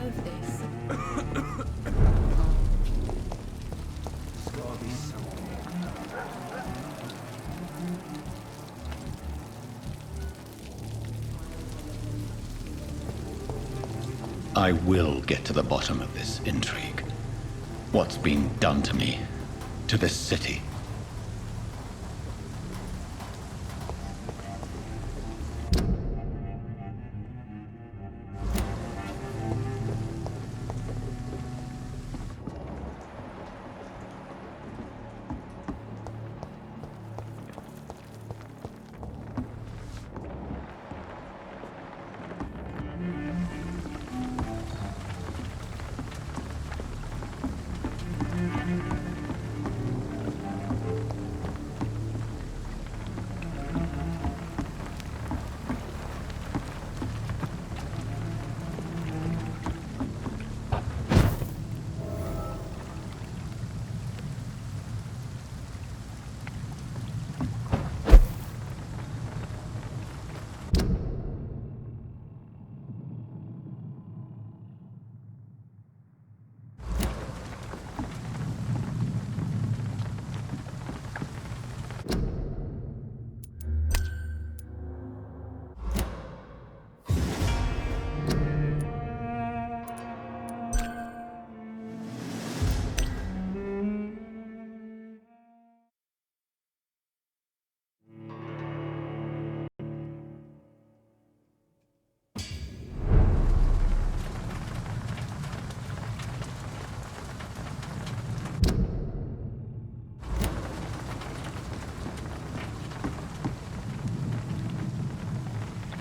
of this. There's gotta be something. I will get to the bottom of this intrigue. What's been done to me, to this city.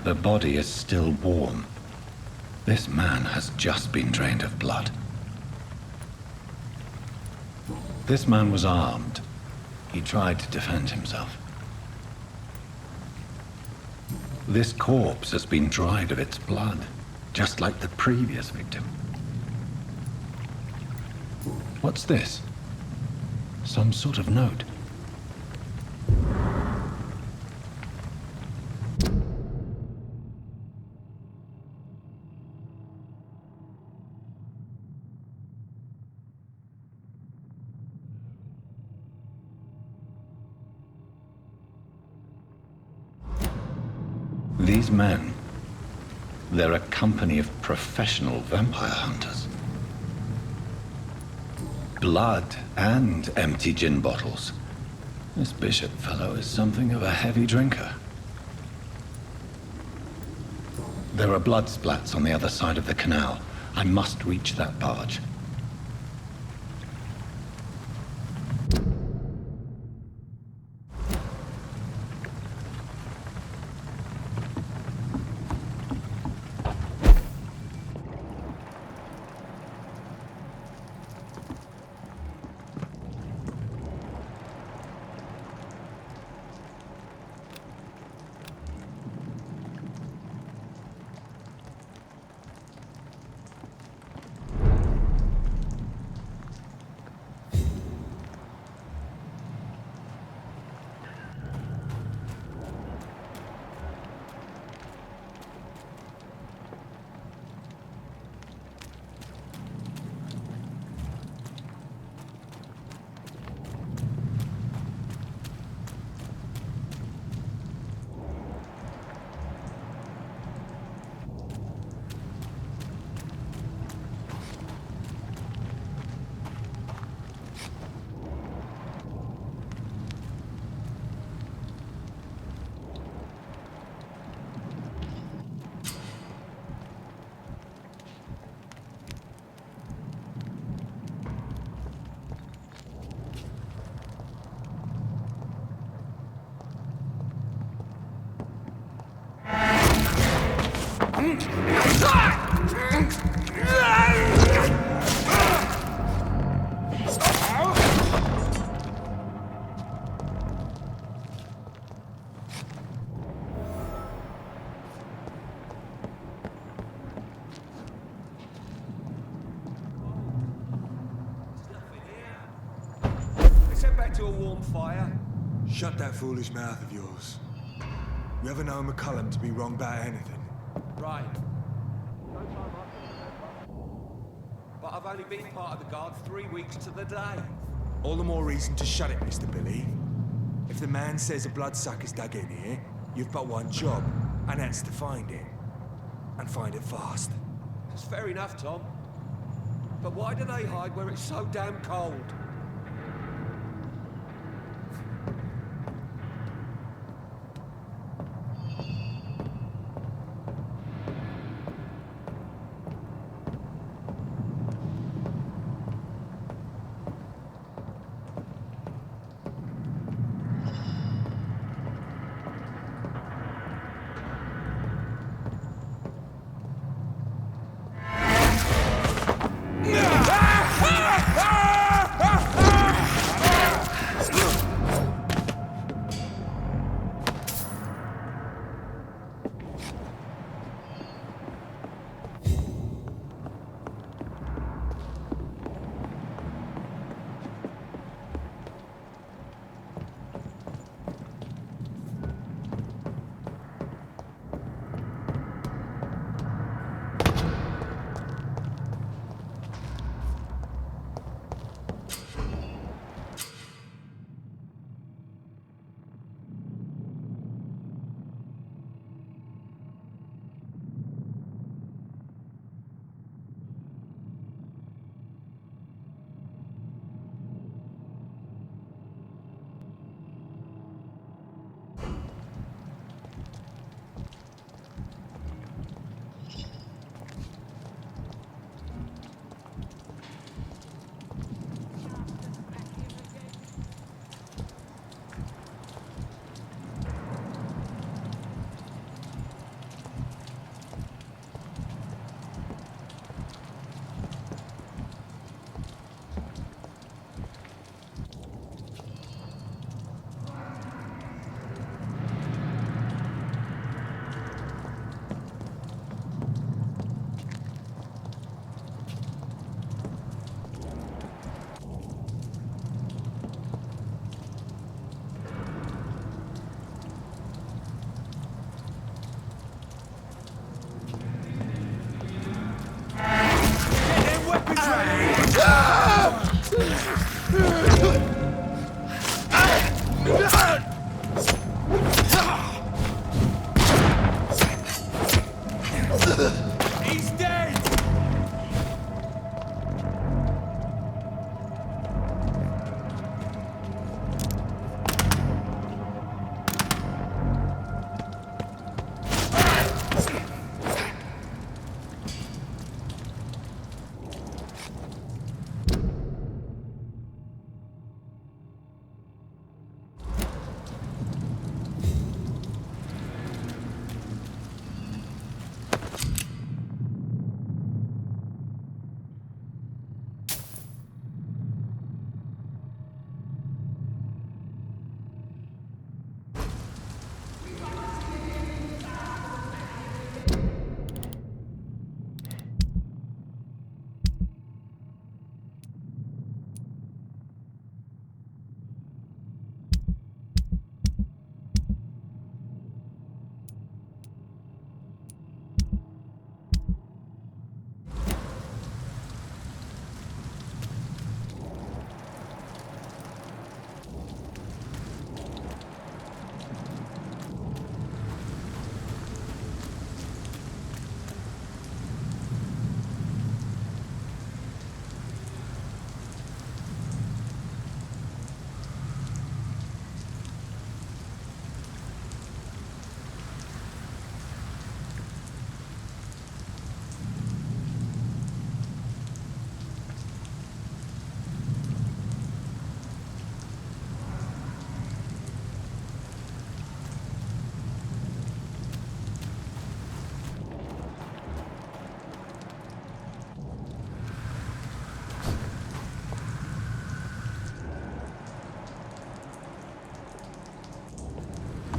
The body is still warm. This man has just been drained of blood. This man was armed. He tried to defend himself. This corpse has been dried of its blood, just like the previous victim. What's this? Some sort of note. These men, they're a company of professional vampire hunters. Blood and empty gin bottles. This bishop fellow is something of a heavy drinker. There are blood splats on the other side of the canal. I must reach that barge. To a warm fire. Shut that foolish mouth of yours. You ever known McCullum to be wrong about anything? Right. but I've only been part of the guard 3 weeks to the day. All the more reason to shut it, Mr. Billy. If the man says a bloodsucker's dug in here, you've but one job, and that's to find it. And find it fast. It's fair enough, Tom. But why do they hide where it's so damn cold? He's dead!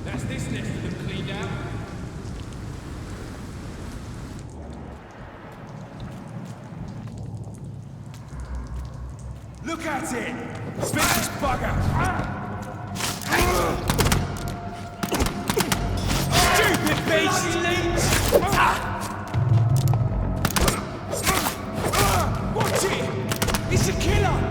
That's this nest of them cleaned out. Look at it! Spinach bugger! Stupid beast! Watch He's a killer!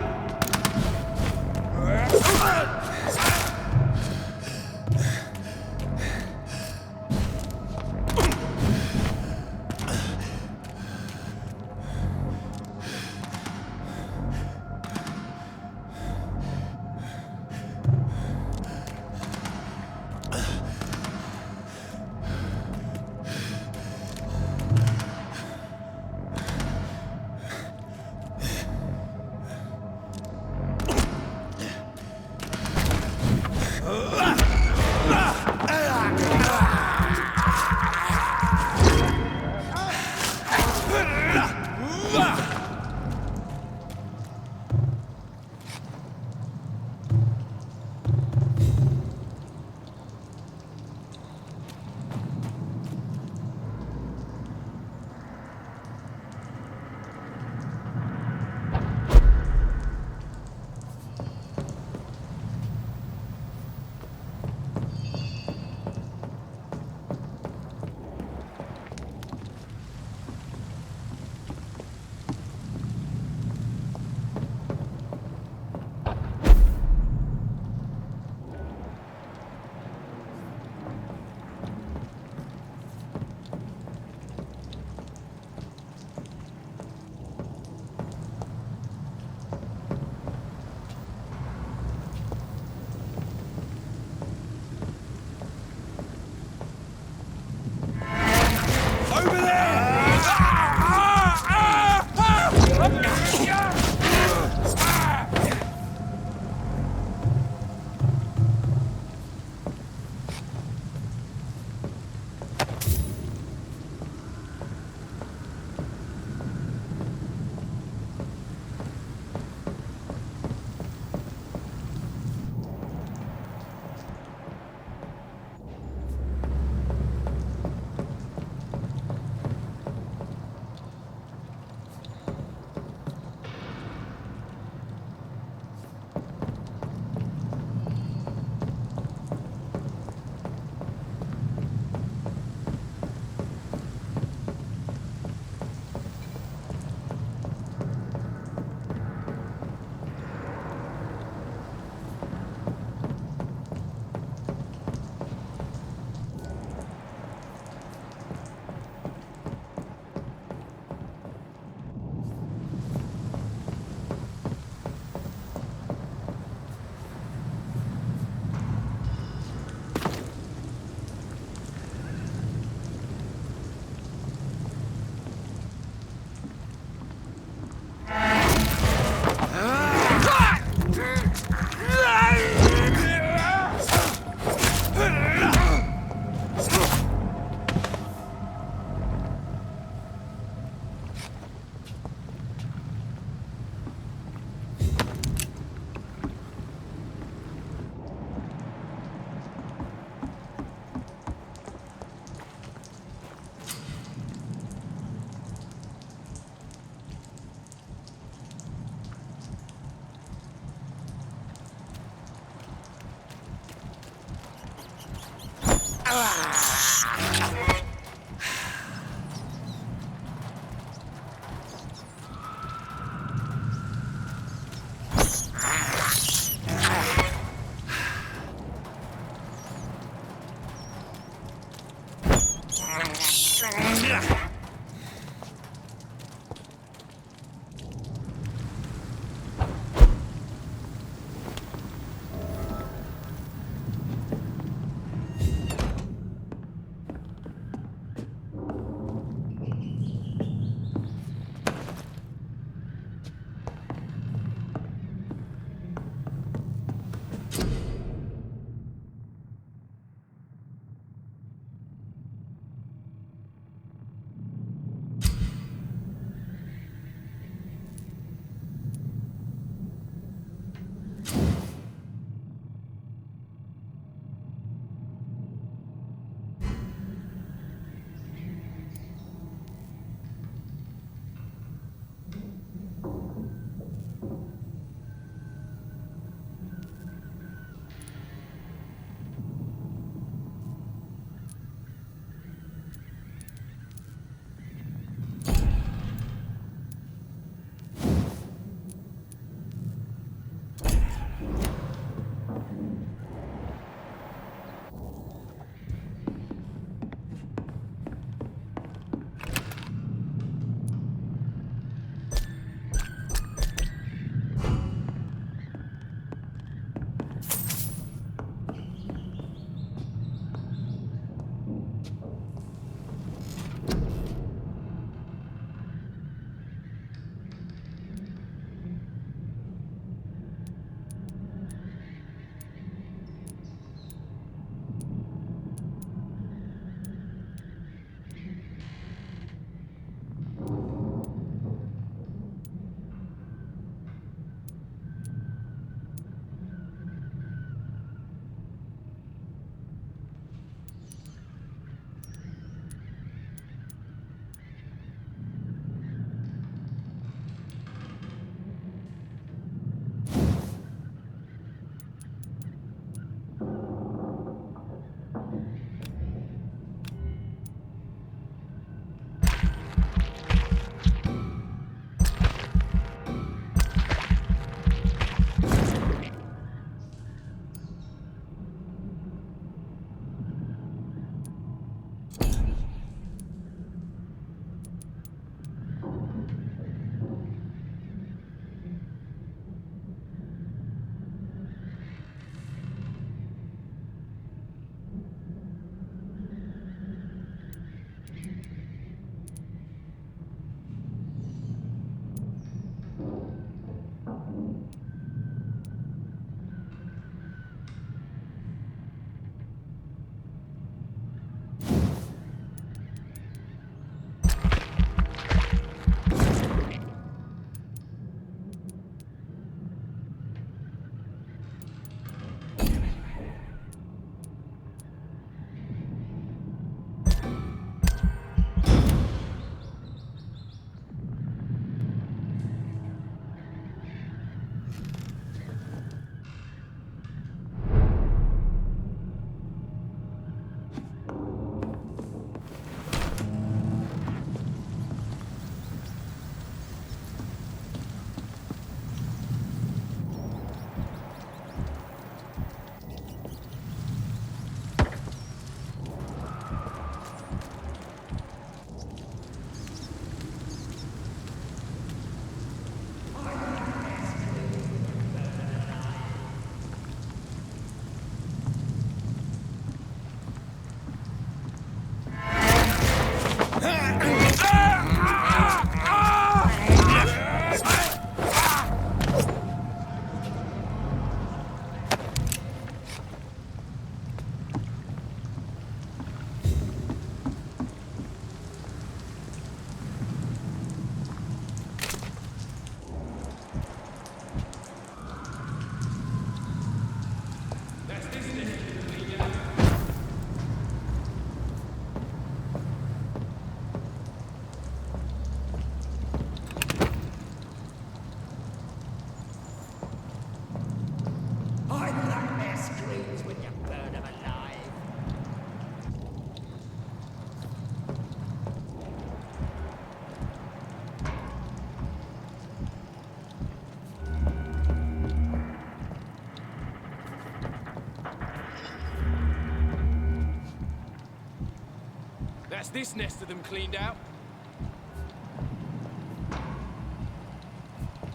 That's this nest of them cleaned out.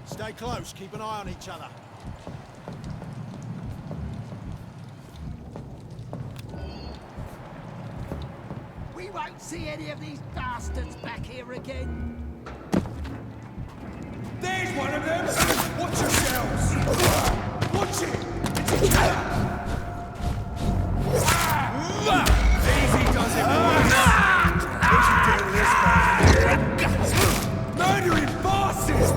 Stay close, keep an eye on each other. We won't see any of these bastards back here again. There's one of them! Watch yourselves! Watch it! It's a killer! Easy does it, boys! We should deal with this man. Murdering bastard!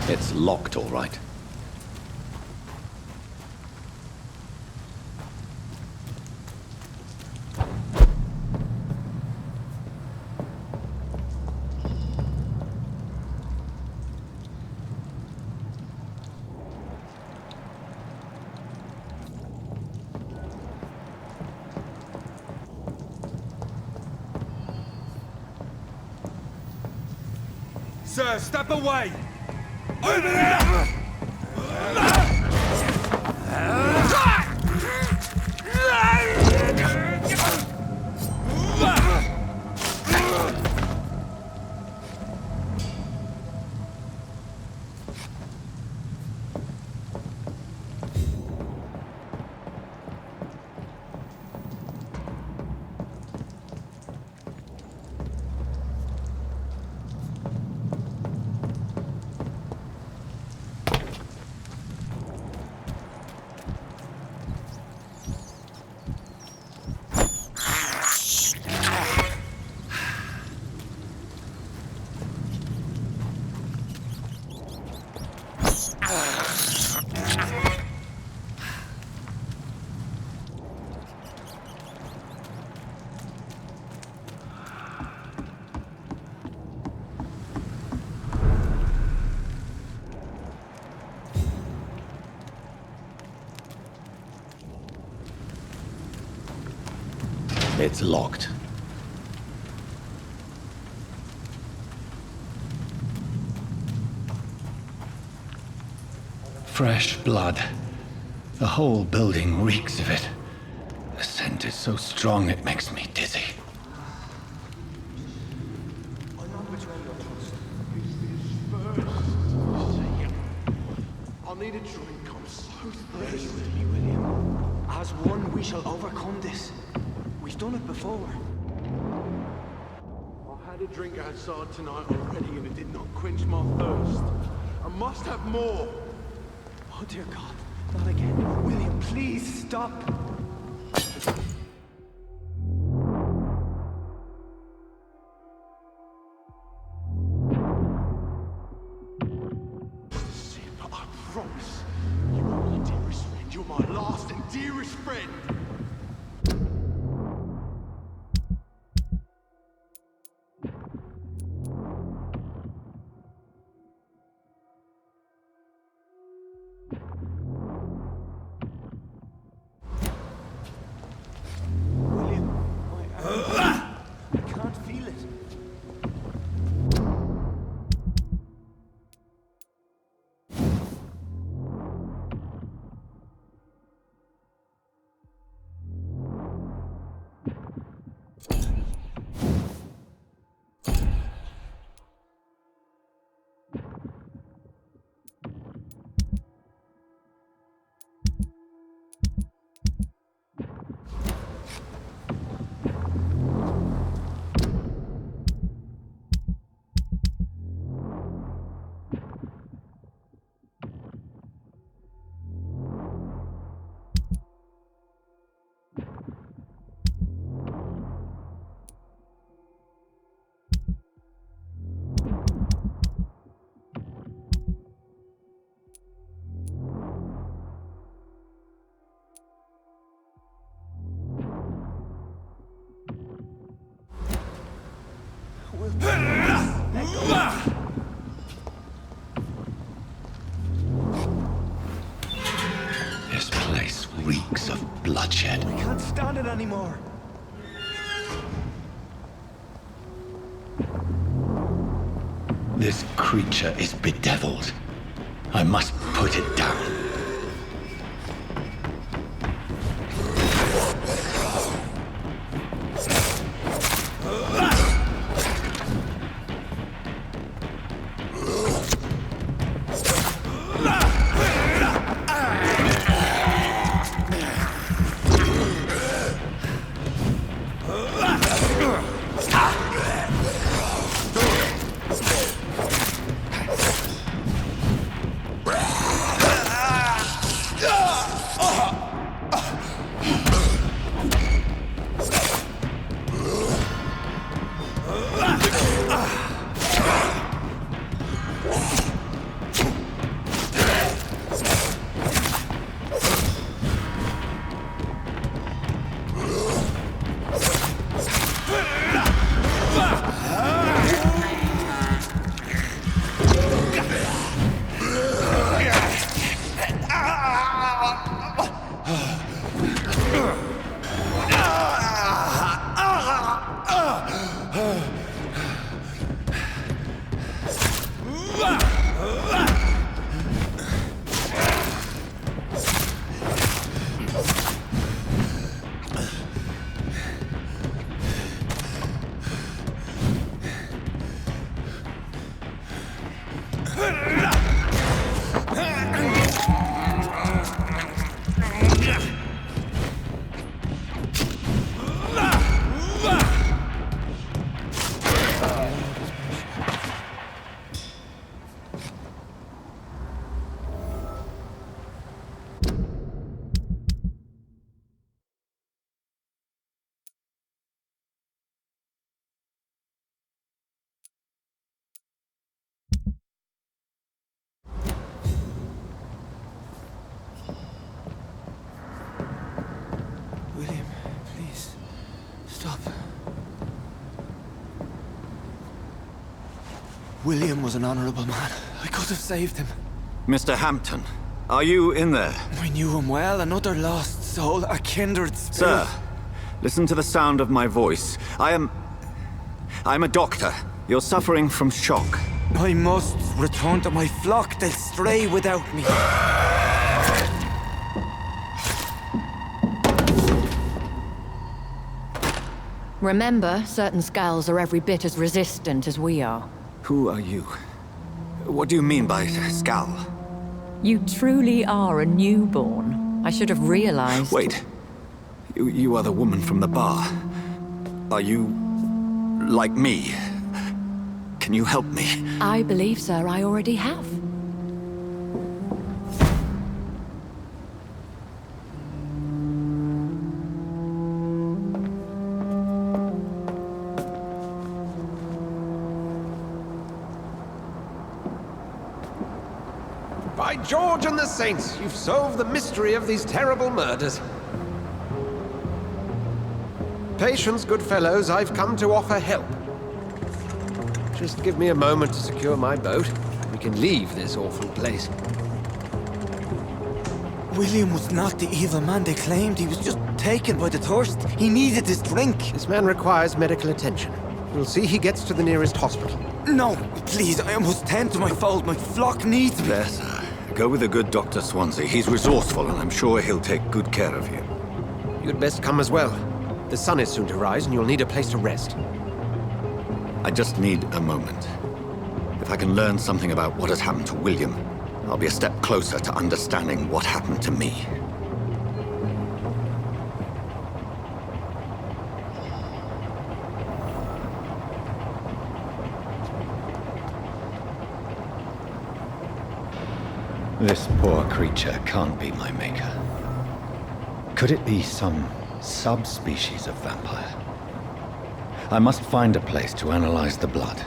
It's locked, all right. Sir, step away! Over there! It's locked. Fresh blood. The whole building reeks of it. The scent is so strong it makes me dizzy. I'll need a drink. I'm so thirsty. William. As one, we shall overcome this. We've done it before. I had a drink outside tonight already and it did not quench my thirst. I must have more. Oh dear God, not again. William, please stop. But I promise, you are my dearest friend. You're my last and dearest friend. This place reeks of bloodshed. I can't stand it anymore. This creature is bedeviled. I must put it down. William, please, stop. William was an honorable man. I could have saved him. Mr. Hampton, are you in there? I knew him well, another lost soul, a kindred spirit. Sir, listen to the sound of my voice. I'm a doctor. You're suffering from shock. I must return to my flock. They'll stray without me. Remember, certain skulls are every bit as resistant as we are. Who are you? What do you mean by Skal? You truly are a newborn. I should have realized. Wait. You are the woman from the bar. Are you like me? Can you help me? I believe, sir, I already have. By George and the Saints, you've solved the mystery of these terrible murders. Patience, good fellows, I've come to offer help. Just give me a moment to secure my boat. We can leave this awful place. William was not the evil man they claimed. He was just taken by the thirst. He needed this drink. This man requires medical attention. You'll see he gets to the nearest hospital. No, please, I must tend to my fold. My flock needs me. There, sir. Go with the good Dr. Swansea. He's resourceful, and I'm sure he'll take good care of you. You'd best come as well. The sun is soon to rise, and you'll need a place to rest. I just need a moment. If I can learn something about what has happened to William, I'll be a step closer to understanding what happened to me. This poor creature can't be my maker. Could it be some subspecies of vampire? I must find a place to analyze the blood.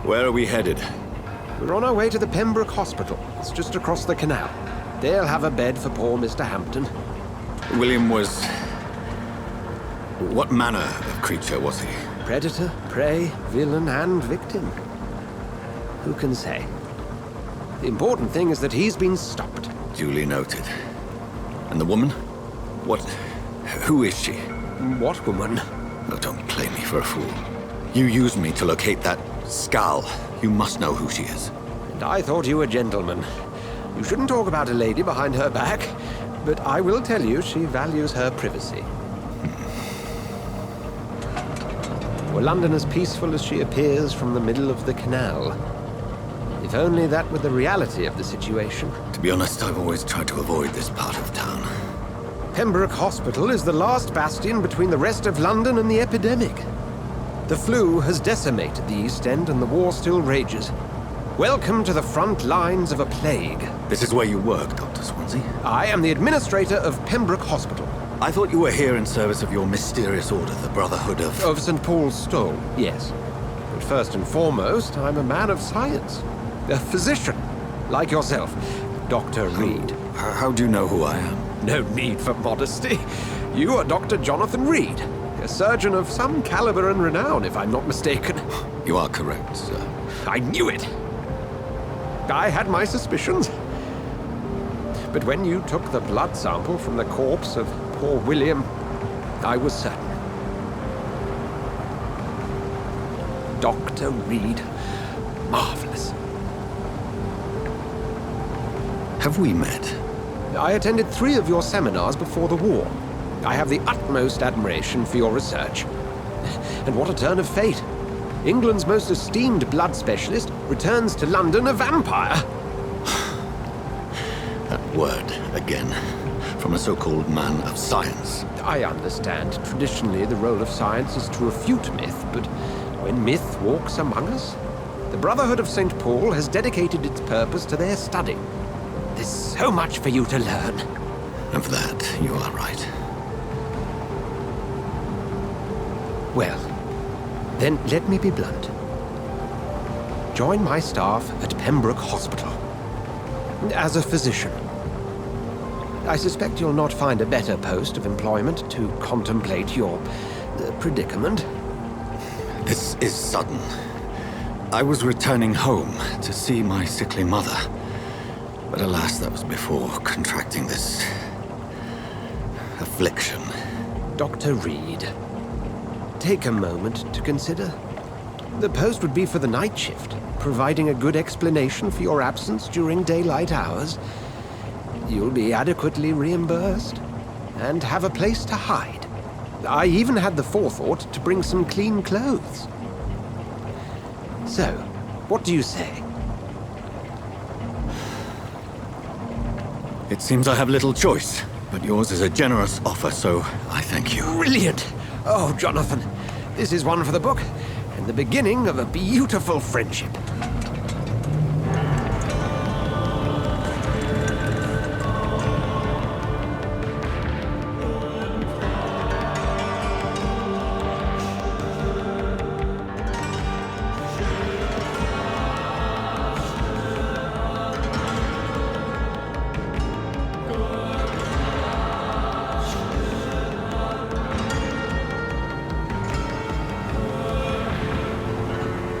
Where are we headed? We're on our way to the Pembroke Hospital. It's just across the canal. They'll have a bed for poor Mr. Hampton. William was... What manner of creature was he? Predator, prey, villain, and victim. Who can say? The important thing is that he's been stopped. Duly noted. And the woman? What... Who is she? What woman? Oh, don't play me for a fool. You used me to locate that skull. You must know who she is. And I thought you a gentleman. You shouldn't talk about a lady behind her back, but I will tell you she values her privacy. Were London as peaceful as she appears from the middle of the canal? If only that were the reality of the situation. To be honest, I've always tried to avoid this part of town. Pembroke Hospital is the last bastion between the rest of London and the epidemic. The flu has decimated the East End and the war still rages. Welcome to the front lines of a plague. This is where you work, Dr. Swansea? I am the administrator of Pembroke Hospital. I thought you were here in service of your mysterious order, the Brotherhood of... Of St. Paul's Stole, yes. But first and foremost, I'm a man of science. A physician, like yourself, Dr. Reed. How do you know who I am? No need for modesty. You are Dr. Jonathan Reed, a surgeon of some caliber and renown, if I'm not mistaken. You are correct, sir. I knew it! I had my suspicions. But when you took the blood sample from the corpse of poor William, I was certain. Dr. Reed. Marvelous. Have we met? I attended 3 of your seminars before the war. I have the utmost admiration for your research. And what a turn of fate. England's most esteemed blood specialist returns to London a vampire. That word, again. From a so-called man of science. I understand. Traditionally, the role of science is to refute myth, but when myth walks among us, the Brotherhood of St. Paul has dedicated its purpose to their study. There's so much for you to learn. Of that, you are right. Well, then let me be blunt. Join my staff at Pembroke Hospital. As a physician. I suspect you'll not find a better post of employment to contemplate your predicament. This is sudden. I was returning home to see my sickly mother. But alas, that was before contracting this... affliction. Dr. Reed, take a moment to consider. The post would be for the night shift, providing a good explanation for your absence during daylight hours. You'll be adequately reimbursed, and have a place to hide. I even had the forethought to bring some clean clothes. So, what do you say? It seems I have little choice, but yours is a generous offer, so I thank you. Brilliant! Oh, Jonathan, this is one for the book, and the beginning of a beautiful friendship.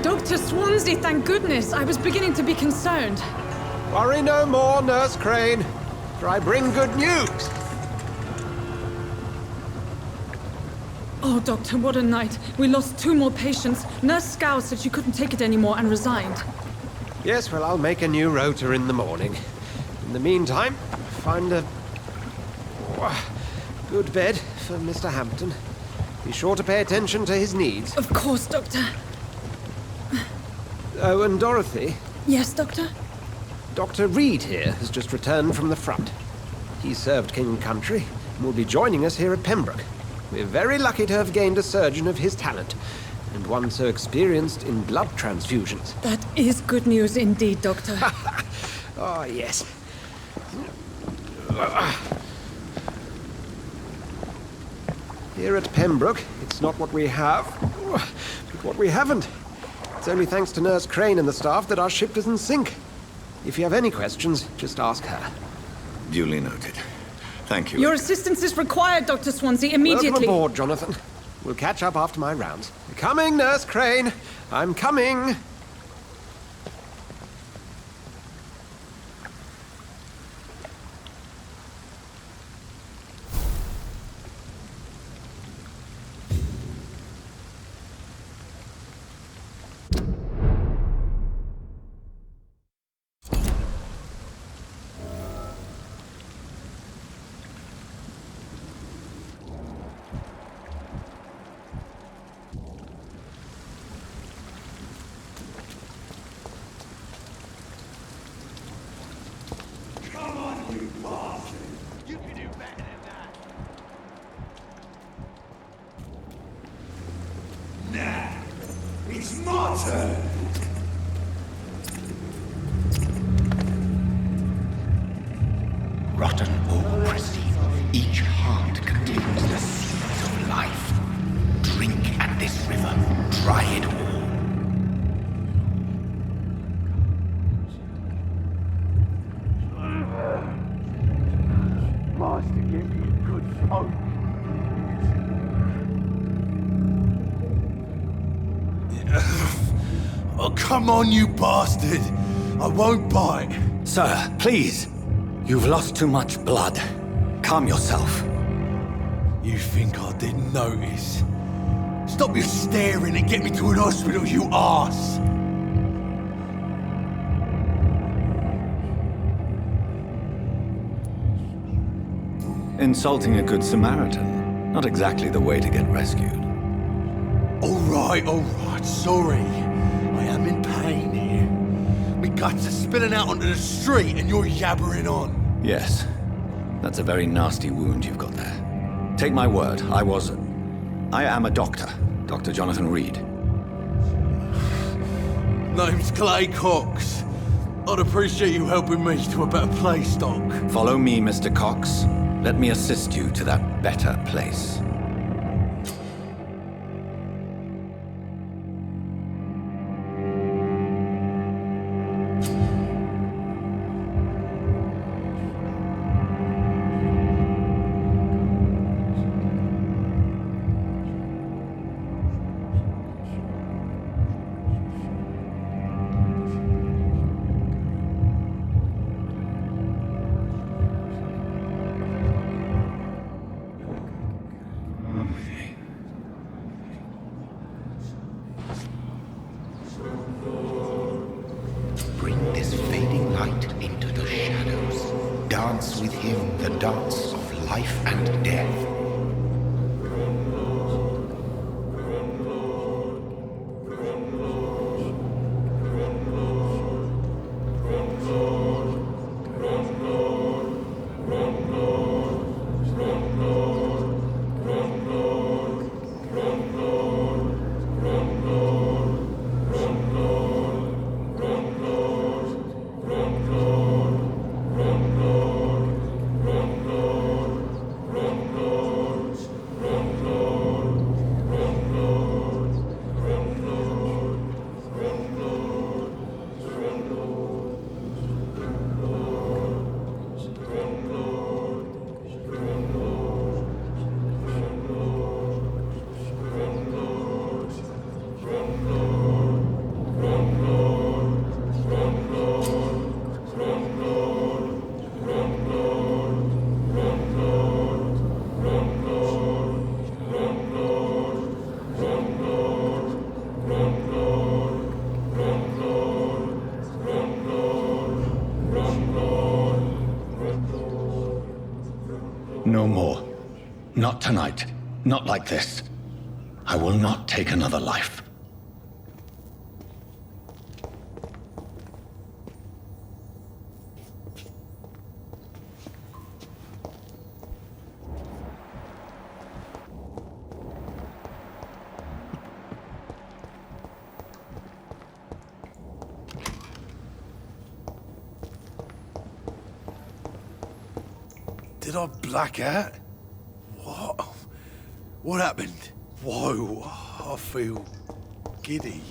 Dr. Swansea, thank goodness. I was beginning to be concerned. Worry no more, Nurse Crane, for I bring good news. Oh, Doctor, what a night. We lost 2 more patients. Nurse Scow said she couldn't take it anymore and resigned. Yes, well, I'll make a new rota in the morning. In the meantime, find a good bed for Mr. Hampton. Be sure to pay attention to his needs. Of course, Doctor. Oh, and Dorothy? Yes, Doctor? Dr. Reed here has just returned from the front. He served King and Country and will be joining us here at Pembroke. We're very lucky to have gained a surgeon of his talent, and one so experienced in blood transfusions. That is good news indeed, Doctor. Oh, yes. Here at Pembroke, it's not what we have, but what we haven't. It's only thanks to Nurse Crane and the staff that our ship doesn't sink. If you have any questions, just ask her. Duly noted. Thank you. Your assistance is required, Dr. Swansea, immediately. Welcome aboard, Jonathan. We'll catch up after my rounds. Coming, Nurse Crane. I'm coming. It's my turn! Rotten or pristine, each heart contains the seeds of life. Drink at this river, try it all. Master gave me a good smoke. Oh, come on, you bastard! I won't bite! Sir, please. You've lost too much blood. Calm yourself. You think I didn't notice? Stop your staring and get me to an hospital, you arse! Insulting a good Samaritan. Not exactly the way to get rescued. Alright, sorry. I am in pain here. Me guts are spilling out onto the street and you're yabbering on. Yes. That's a very nasty wound you've got there. Take my word, I am a doctor. Dr. Jonathan Reed. Name's Clay Cox. I'd appreciate you helping me to a better place, Doc. Follow me, Mr. Cox. Let me assist you to that better place. Bring this fading light into the shadows. Dance with him the dance of life and death. No more. Not tonight. Not like this. I will not take another life. Did I black out? What? What happened? Whoa, I feel giddy.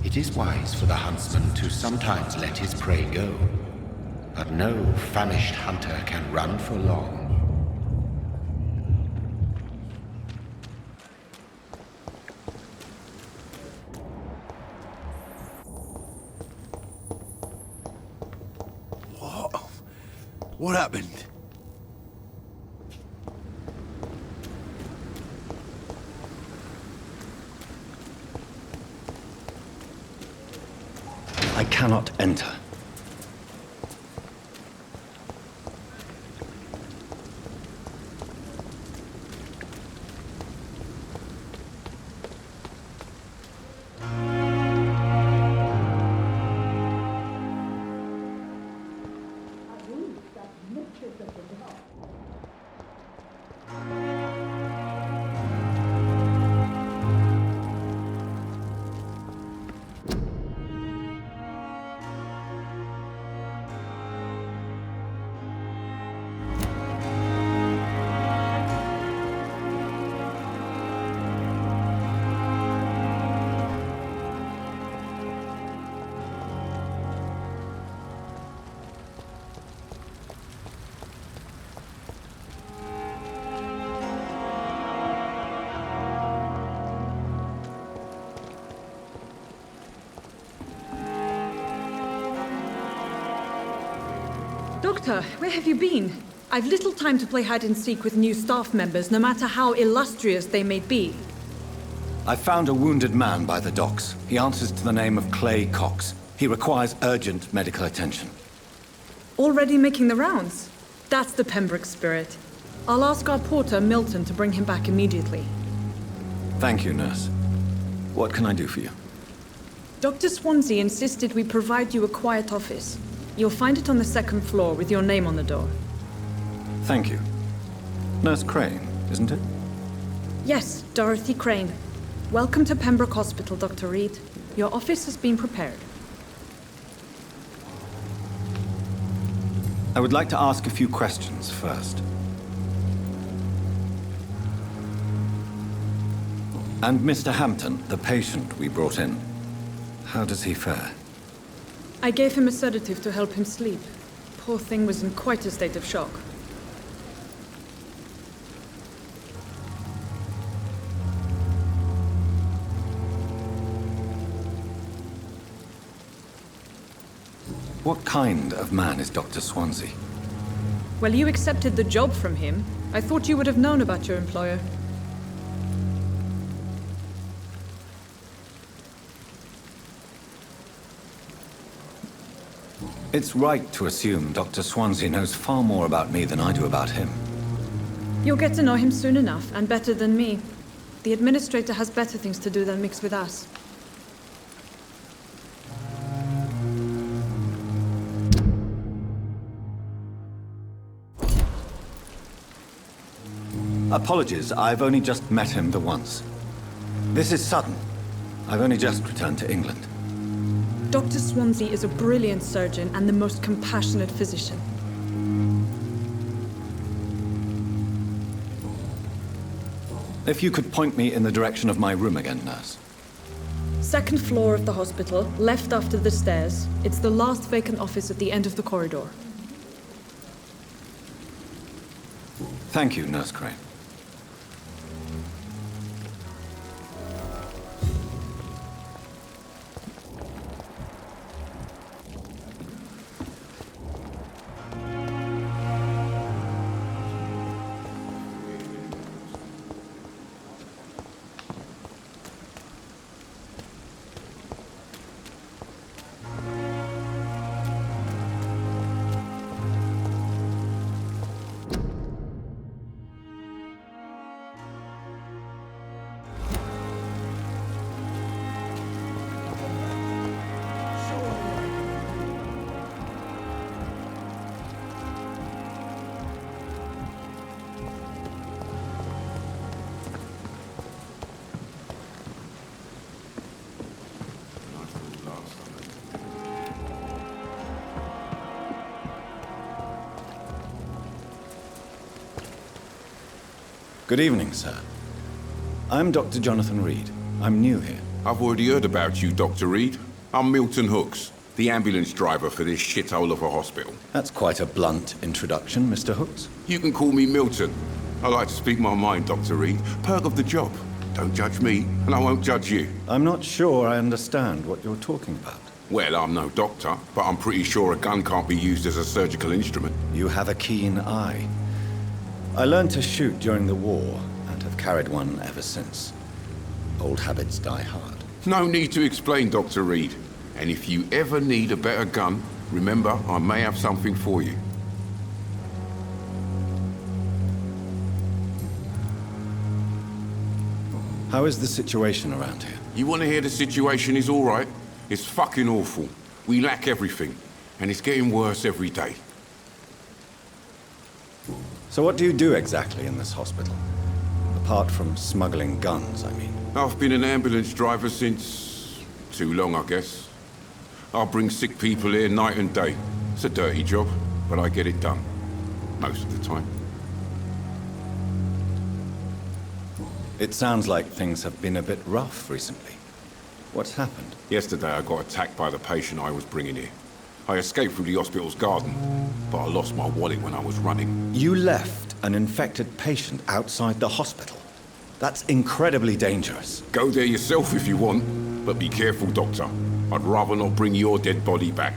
It is wise for the huntsman to sometimes let his prey go, but no famished hunter can run for long. What happened? I cannot enter. Doctor, where have you been? I've little time to play hide-and-seek with new staff members, no matter how illustrious they may be. I found a wounded man by the docks. He answers to the name of Clay Cox. He requires urgent medical attention. Already making the rounds? That's the Pembroke spirit. I'll ask our porter, Milton, to bring him back immediately. Thank you, nurse. What can I do for you? Dr. Swansea insisted we provide you a quiet office. You'll find it on the second floor with your name on the door. Thank you. Nurse Crane, isn't it? Yes, Dorothy Crane. Welcome to Pembroke Hospital, Dr. Reed. Your office has been prepared. I would like to ask a few questions first. And Mr. Hampton, the patient we brought in, how does he fare? I gave him a sedative to help him sleep. Poor thing was in quite a state of shock. What kind of man is Dr. Swansea? Well, you accepted the job from him. I thought you would have known about your employer. It's right to assume Dr. Swansea knows far more about me than I do about him. You'll get to know him soon enough, and better than me. The administrator has better things to do than mix with us. Apologies, I've only just met him the once. This is sudden. I've only just returned to England. Dr. Swansea is a brilliant surgeon and the most compassionate physician. If you could point me in the direction of my room again, nurse. Second floor of the hospital, left after the stairs. It's the last vacant office at the end of the corridor. Thank you, Nurse Crane. Good evening, sir. I'm Dr. Jonathan Reed. I'm new here. I've already heard about you, Dr. Reed. I'm Milton Hooks, the ambulance driver for this shithole of a hospital. That's quite a blunt introduction, Mr. Hooks. You can call me Milton. I like to speak my mind, Dr. Reed. Perk of the job. Don't judge me, and I won't judge you. I'm not sure I understand what you're talking about. Well, I'm no doctor, but I'm pretty sure a gun can't be used as a surgical instrument. You have a keen eye. I learned to shoot during the war, and have carried one ever since. Old habits die hard. No need to explain, Dr. Reed. And if you ever need a better gun, remember, I may have something for you. How is the situation around here? You want to hear the situation is all right? It's fucking awful. We lack everything, and it's getting worse every day. So what do you do exactly in this hospital? Apart from smuggling guns, I mean. I've been an ambulance driver since... too long, I guess. I bring sick people here night and day. It's a dirty job, but I get it done. Most of the time. It sounds like things have been a bit rough recently. What's happened? Yesterday I got attacked by the patient I was bringing here. I escaped through the hospital's garden, but I lost my wallet when I was running. You left an infected patient outside the hospital? That's incredibly dangerous. Go there yourself if you want, but be careful, Doctor. I'd rather not bring your dead body back.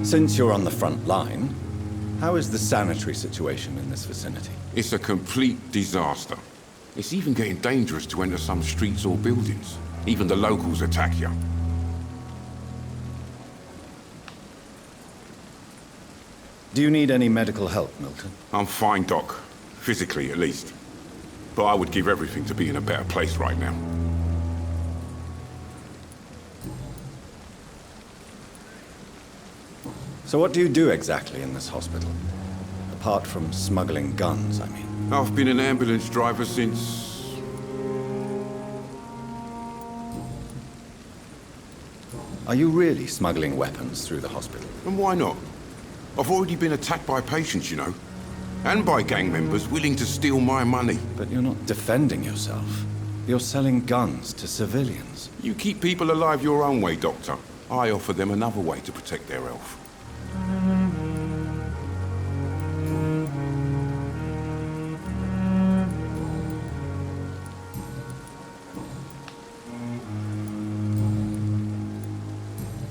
Since you're on the front line, how is the sanitary situation in this vicinity? It's a complete disaster. It's even getting dangerous to enter some streets or buildings. Even the locals attack you. Do you need any medical help, Milton? I'm fine, Doc. Physically, at least. But I would give everything to be in a better place right now. So what do you do exactly in this hospital? Apart from smuggling guns, I mean. I've been an ambulance driver since... Are you really smuggling weapons through the hospital? And why not? I've already been attacked by patients, you know. And by gang members willing to steal my money. But you're not defending yourself. You're selling guns to civilians. You keep people alive your own way, Doctor. I offer them another way to protect their health.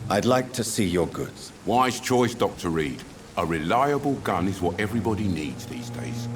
I'd like to see your goods. Wise choice, Dr. Reed. A reliable gun is what everybody needs these days.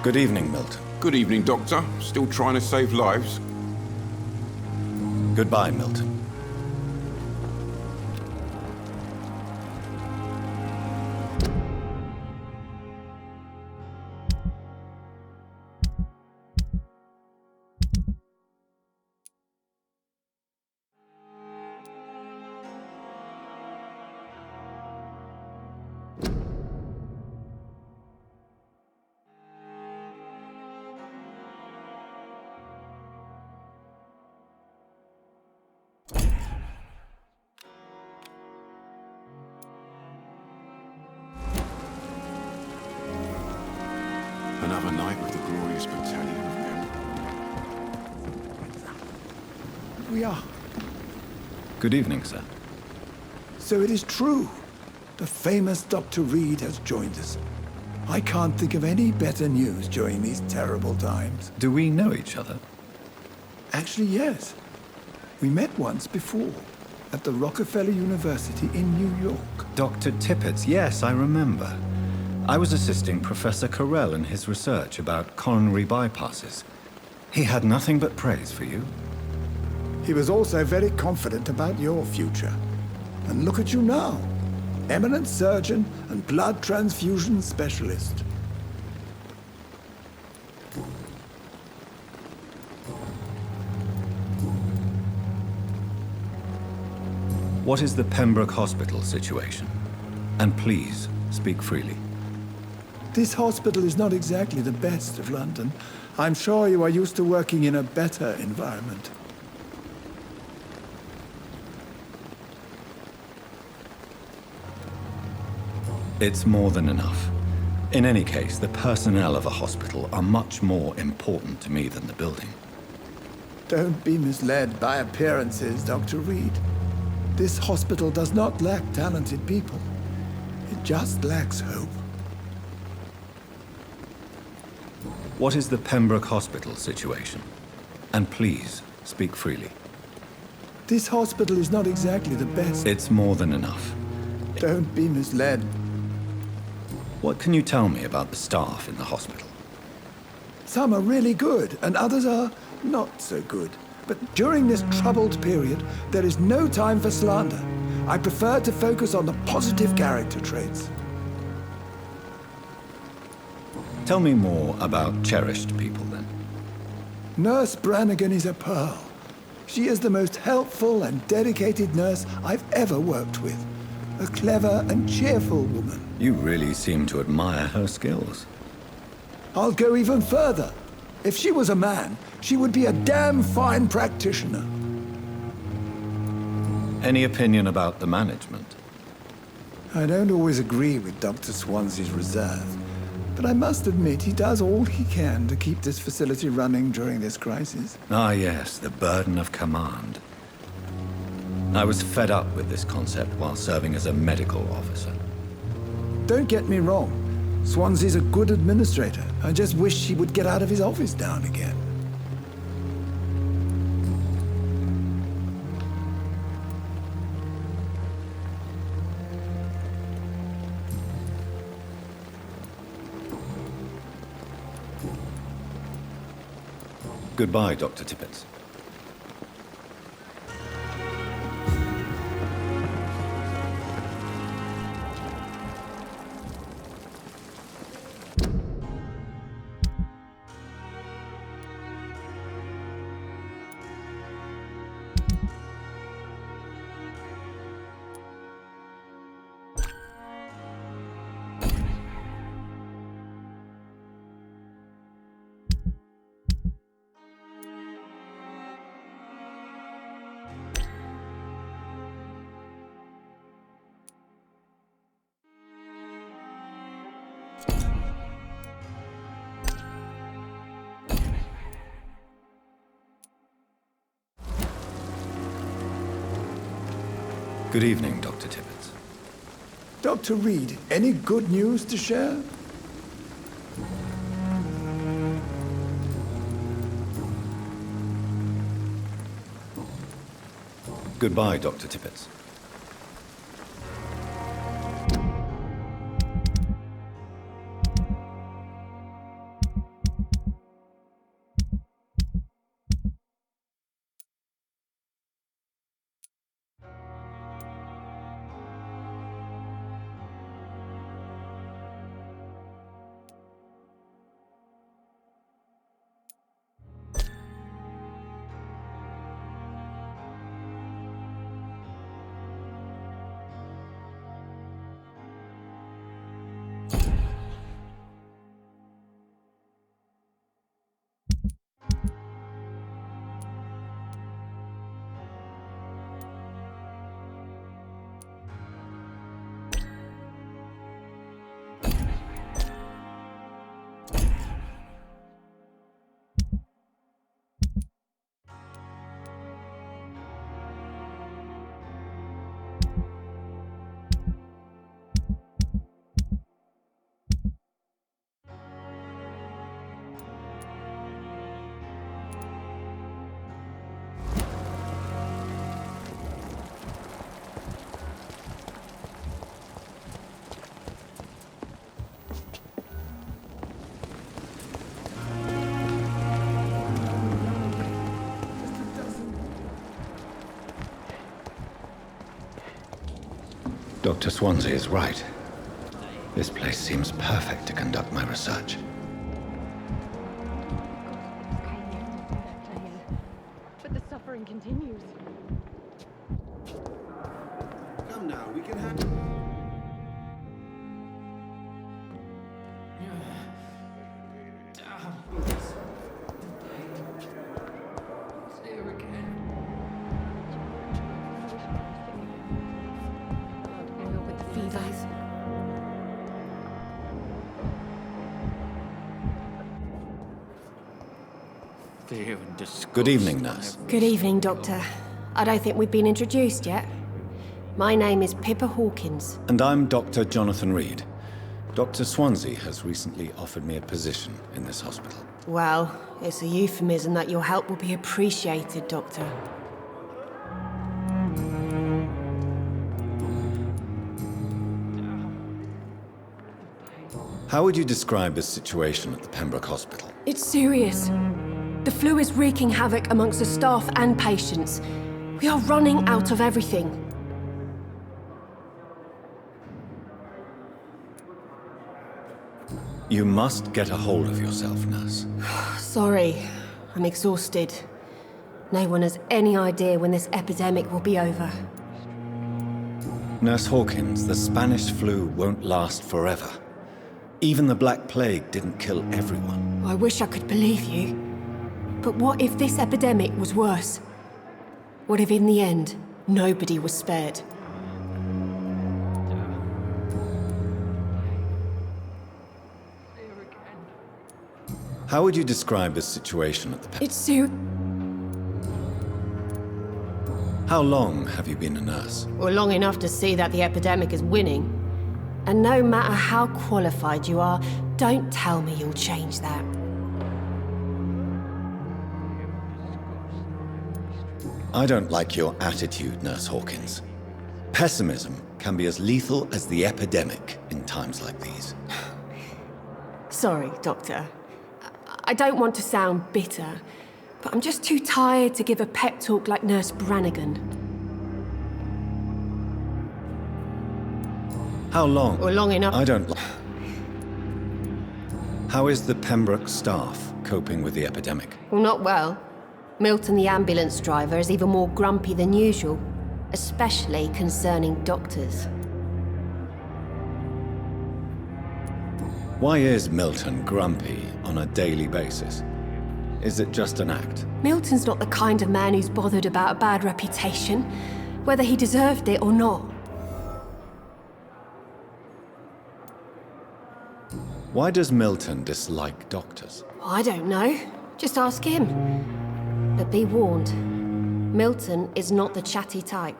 Good evening, Milton. Good evening, Doctor. Still trying to save lives? Goodbye, Milton. Another night with the glorious battalion of men. We are. Good evening, sir. So it is true. The famous Dr. Reed has joined us. I can't think of any better news during these terrible times. Do we know each other? Actually, yes. We met once before, at the Rockefeller University in New York. Dr. Tippett's, yes, I remember. I was assisting Professor Carell in his research about coronary bypasses. He had nothing but praise for you. He was also very confident about your future. And look at you now. eminent surgeon and blood transfusion specialist. What is the Pembroke Hospital situation? And please, speak freely. This hospital is not exactly the best of London. I'm sure you are used to working in a better environment. It's more than enough. In any case, the personnel of a hospital are much more important to me than the building. Don't be misled by appearances, Dr. Reed. This hospital does not lack talented people. It just lacks hope. What is the Pembroke Hospital situation? And please, speak freely. This hospital is not exactly the best. It's more than enough. Don't be misled. What can you tell me about the staff in the hospital? Some are really good, and others are not so good. But during this troubled period, there is no time for slander. I prefer to focus on the positive character traits. Tell me more about cherished people, then. Nurse Brannigan is a pearl. She is the most helpful and dedicated nurse I've ever worked with. A clever and cheerful woman. You really seem to admire her skills. I'll go even further. If she was a man, she would be a damn fine practitioner. Any opinion about the management? I don't always agree with Dr. Swansea's reserve, but I must admit he does all he can to keep this facility running during this crisis. Ah, yes, the burden of command. I was fed up with this concept while serving as a medical officer. Don't get me wrong. Swansea's a good administrator. I just wish he would get out of his office now and again. Goodbye, Dr. Tippett. Good evening, Dr. Tippett. Dr. Reed, any good news to share? Goodbye, Dr. Tippett. Dr. Swansea is right. This place seems perfect to conduct my research. But the suffering continues. Come now, we can handle it. Good evening, nurse. Good evening, Doctor. I don't think we've been introduced yet. My name is Pippa Hawkins. And I'm Dr. Jonathan Reed. Dr. Swansea has recently offered me a position in this hospital. Well, it's a euphemism that your help will be appreciated, Doctor. How would you describe the situation at the Pembroke Hospital? It's serious. The flu is wreaking havoc amongst the staff and patients. We are running out of everything. You must get a hold of yourself, nurse. Sorry, I'm exhausted. No one has any idea when this epidemic will be over. Nurse Hawkins, the Spanish flu won't last forever. Even the Black Plague didn't kill everyone. I wish I could believe you. But what if this epidemic was worse? What if in the end, nobody was spared? How would you describe the situation at the Pembroke? It's serious. How long have you been a nurse? Well, long enough to see that the epidemic is winning. And no matter how qualified you are, don't tell me you'll change that. I don't like your attitude, Nurse Hawkins. Pessimism can be as lethal as the epidemic in times like these. Sorry, Doctor. I don't want to sound bitter, but I'm just too tired to give a pep talk like Nurse Brannigan. How long? Or long enough. I don't like... How is the Pembroke staff coping with the epidemic? Well, not well. Milton, the ambulance driver, is even more grumpy than usual, especially concerning doctors. Why is Milton grumpy on a daily basis? Is it just an act? Milton's not the kind of man who's bothered about a bad reputation, whether he deserved it or not. Why does Milton dislike doctors? I don't know. Just ask him. But be warned, Milton is not the chatty type.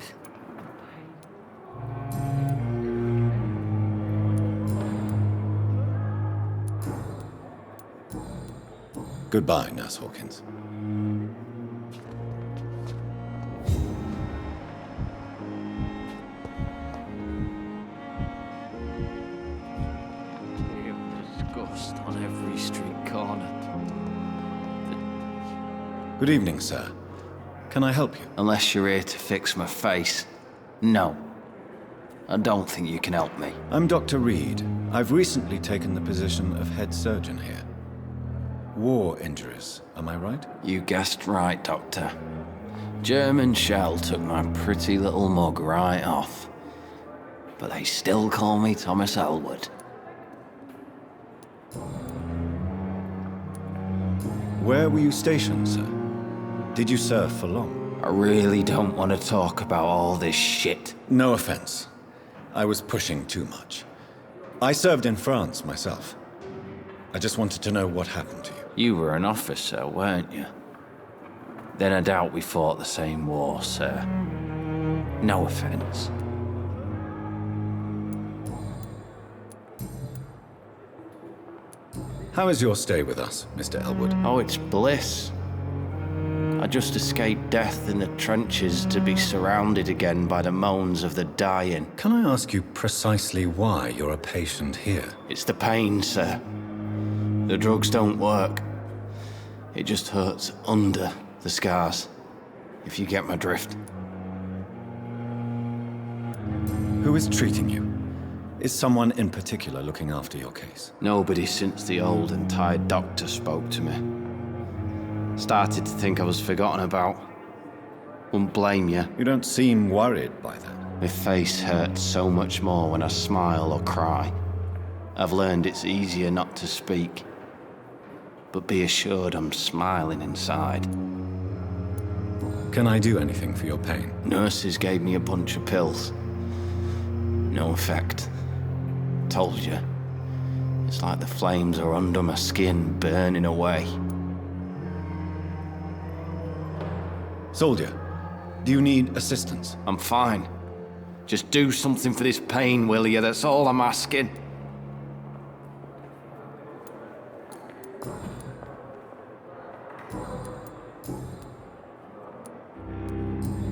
Goodbye, Nurse Hawkins. Disgust on every street corner. Good evening, sir. Can I help you? Unless you're here to fix my face. No. I don't think you can help me. I'm Dr. Reed. I've recently taken the position of head surgeon here. War injuries, am I right? You guessed right, Doctor. German shell took my pretty little mug right off. But they still call me Thomas Elwood. Where were you stationed, sir? Did you serve for long? I really don't want to talk about all this shit. No offense. I was pushing too much. I served in France myself. I just wanted to know what happened to you. You were an officer, weren't you? Then I doubt we fought the same war, sir. No offense. How is your stay with us, Mr. Elwood? Oh, it's bliss. I just escaped death in the trenches to be surrounded again by the moans of the dying. Can I ask you precisely why you're a patient here? It's the pain, sir. The drugs don't work. It just hurts under the scars, if you get my drift. Who is treating you? Is someone in particular looking after your case? Nobody since the old and tired doctor spoke to me. Started to think I was forgotten about. Wouldn't blame you. You don't seem worried by that. My face hurts so much more when I smile or cry. I've learned it's easier not to speak. But be assured I'm smiling inside. Can I do anything for your pain? Nurses gave me a bunch of pills. No effect. Told you. It's like the flames are under my skin, burning away. Soldier, do you need assistance? I'm fine. Just do something for this pain, will you? That's all I'm asking.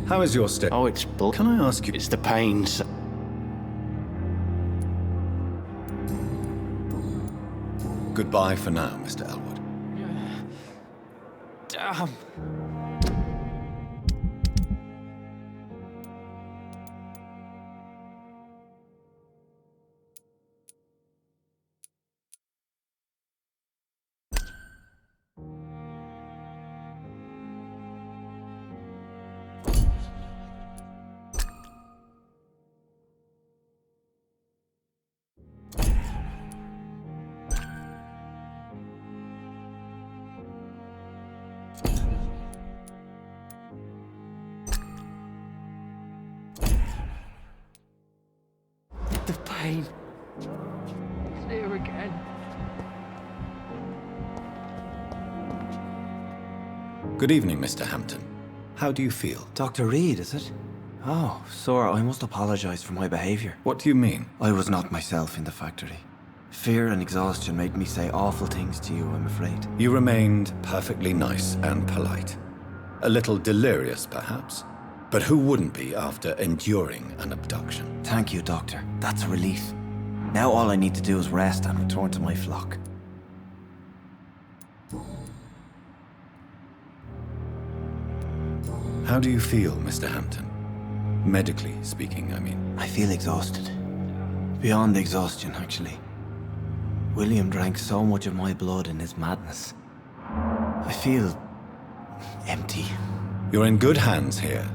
How is your step? Oh, it's bull. Can I ask you? It's the pains. Goodbye for now, Mr. Elwood. Damn. The pain. It's here again. Good evening, Mr. Hampton. How do you feel? Dr. Reed, is it? Oh, sir, I must apologize for my behavior. What do you mean? I was not myself in the factory. Fear and exhaustion made me say awful things to you, I'm afraid. You remained perfectly nice and polite. A little delirious, perhaps. But who wouldn't be after enduring an abduction? Thank you, Doctor. That's a relief. Now all I need to do is rest and return to my flock. How do you feel, Mr. Hampton? Medically speaking, I mean. I feel exhausted. Beyond exhaustion, actually. William drank so much of my blood in his madness. I feel empty. You're in good hands here.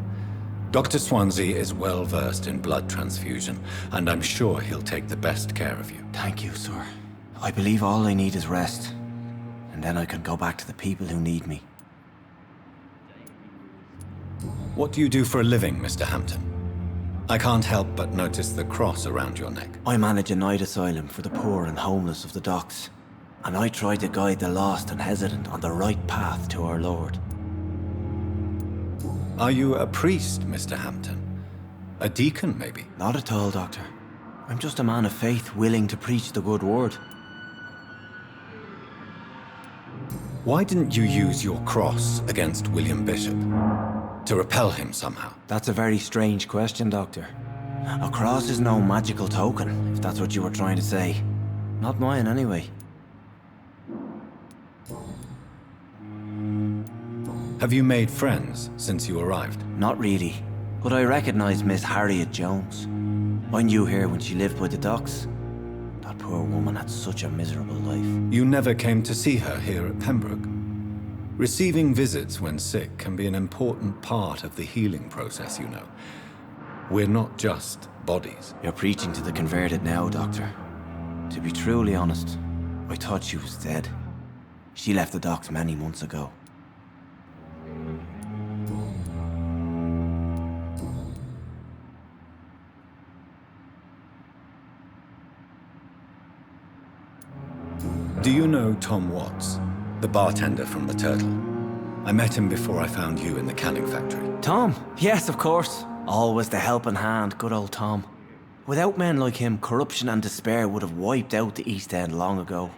Dr. Swansea is well versed in blood transfusion, and I'm sure he'll take the best care of you. Thank you, sir. I believe all I need is rest, and then I can go back to the people who need me. What do you do for a living, Mr. Hampton? I can't help but notice the cross around your neck. I manage a night asylum for the poor and homeless of the docks, and I try to guide the lost and hesitant on the right path to our Lord. Are you a priest, Mr. Hampton? A deacon, maybe? Not at all, Doctor. I'm just a man of faith willing to preach the good word. Why didn't you use your cross against William Bishop? To repel him somehow? That's a very strange question, Doctor. A cross is no magical token, if that's what you were trying to say. Not mine, anyway. Have you made friends since you arrived? Not really, but I recognize Miss Harriet Jones. I knew her when she lived by the docks. That poor woman had such a miserable life. You never came to see her here at Pembroke? Receiving visits when sick can be an important part of the healing process, you know. We're not just bodies. You're preaching to the converted now, Doctor. To be truly honest, I thought she was dead. She left the docks many months ago. Do you know Tom Watts, the bartender from the Turtle? I met him before I found you in the canning factory. Tom? Yes, of course. Always the helping hand, good old Tom. Without men like him, corruption and despair would have wiped out the East End long ago.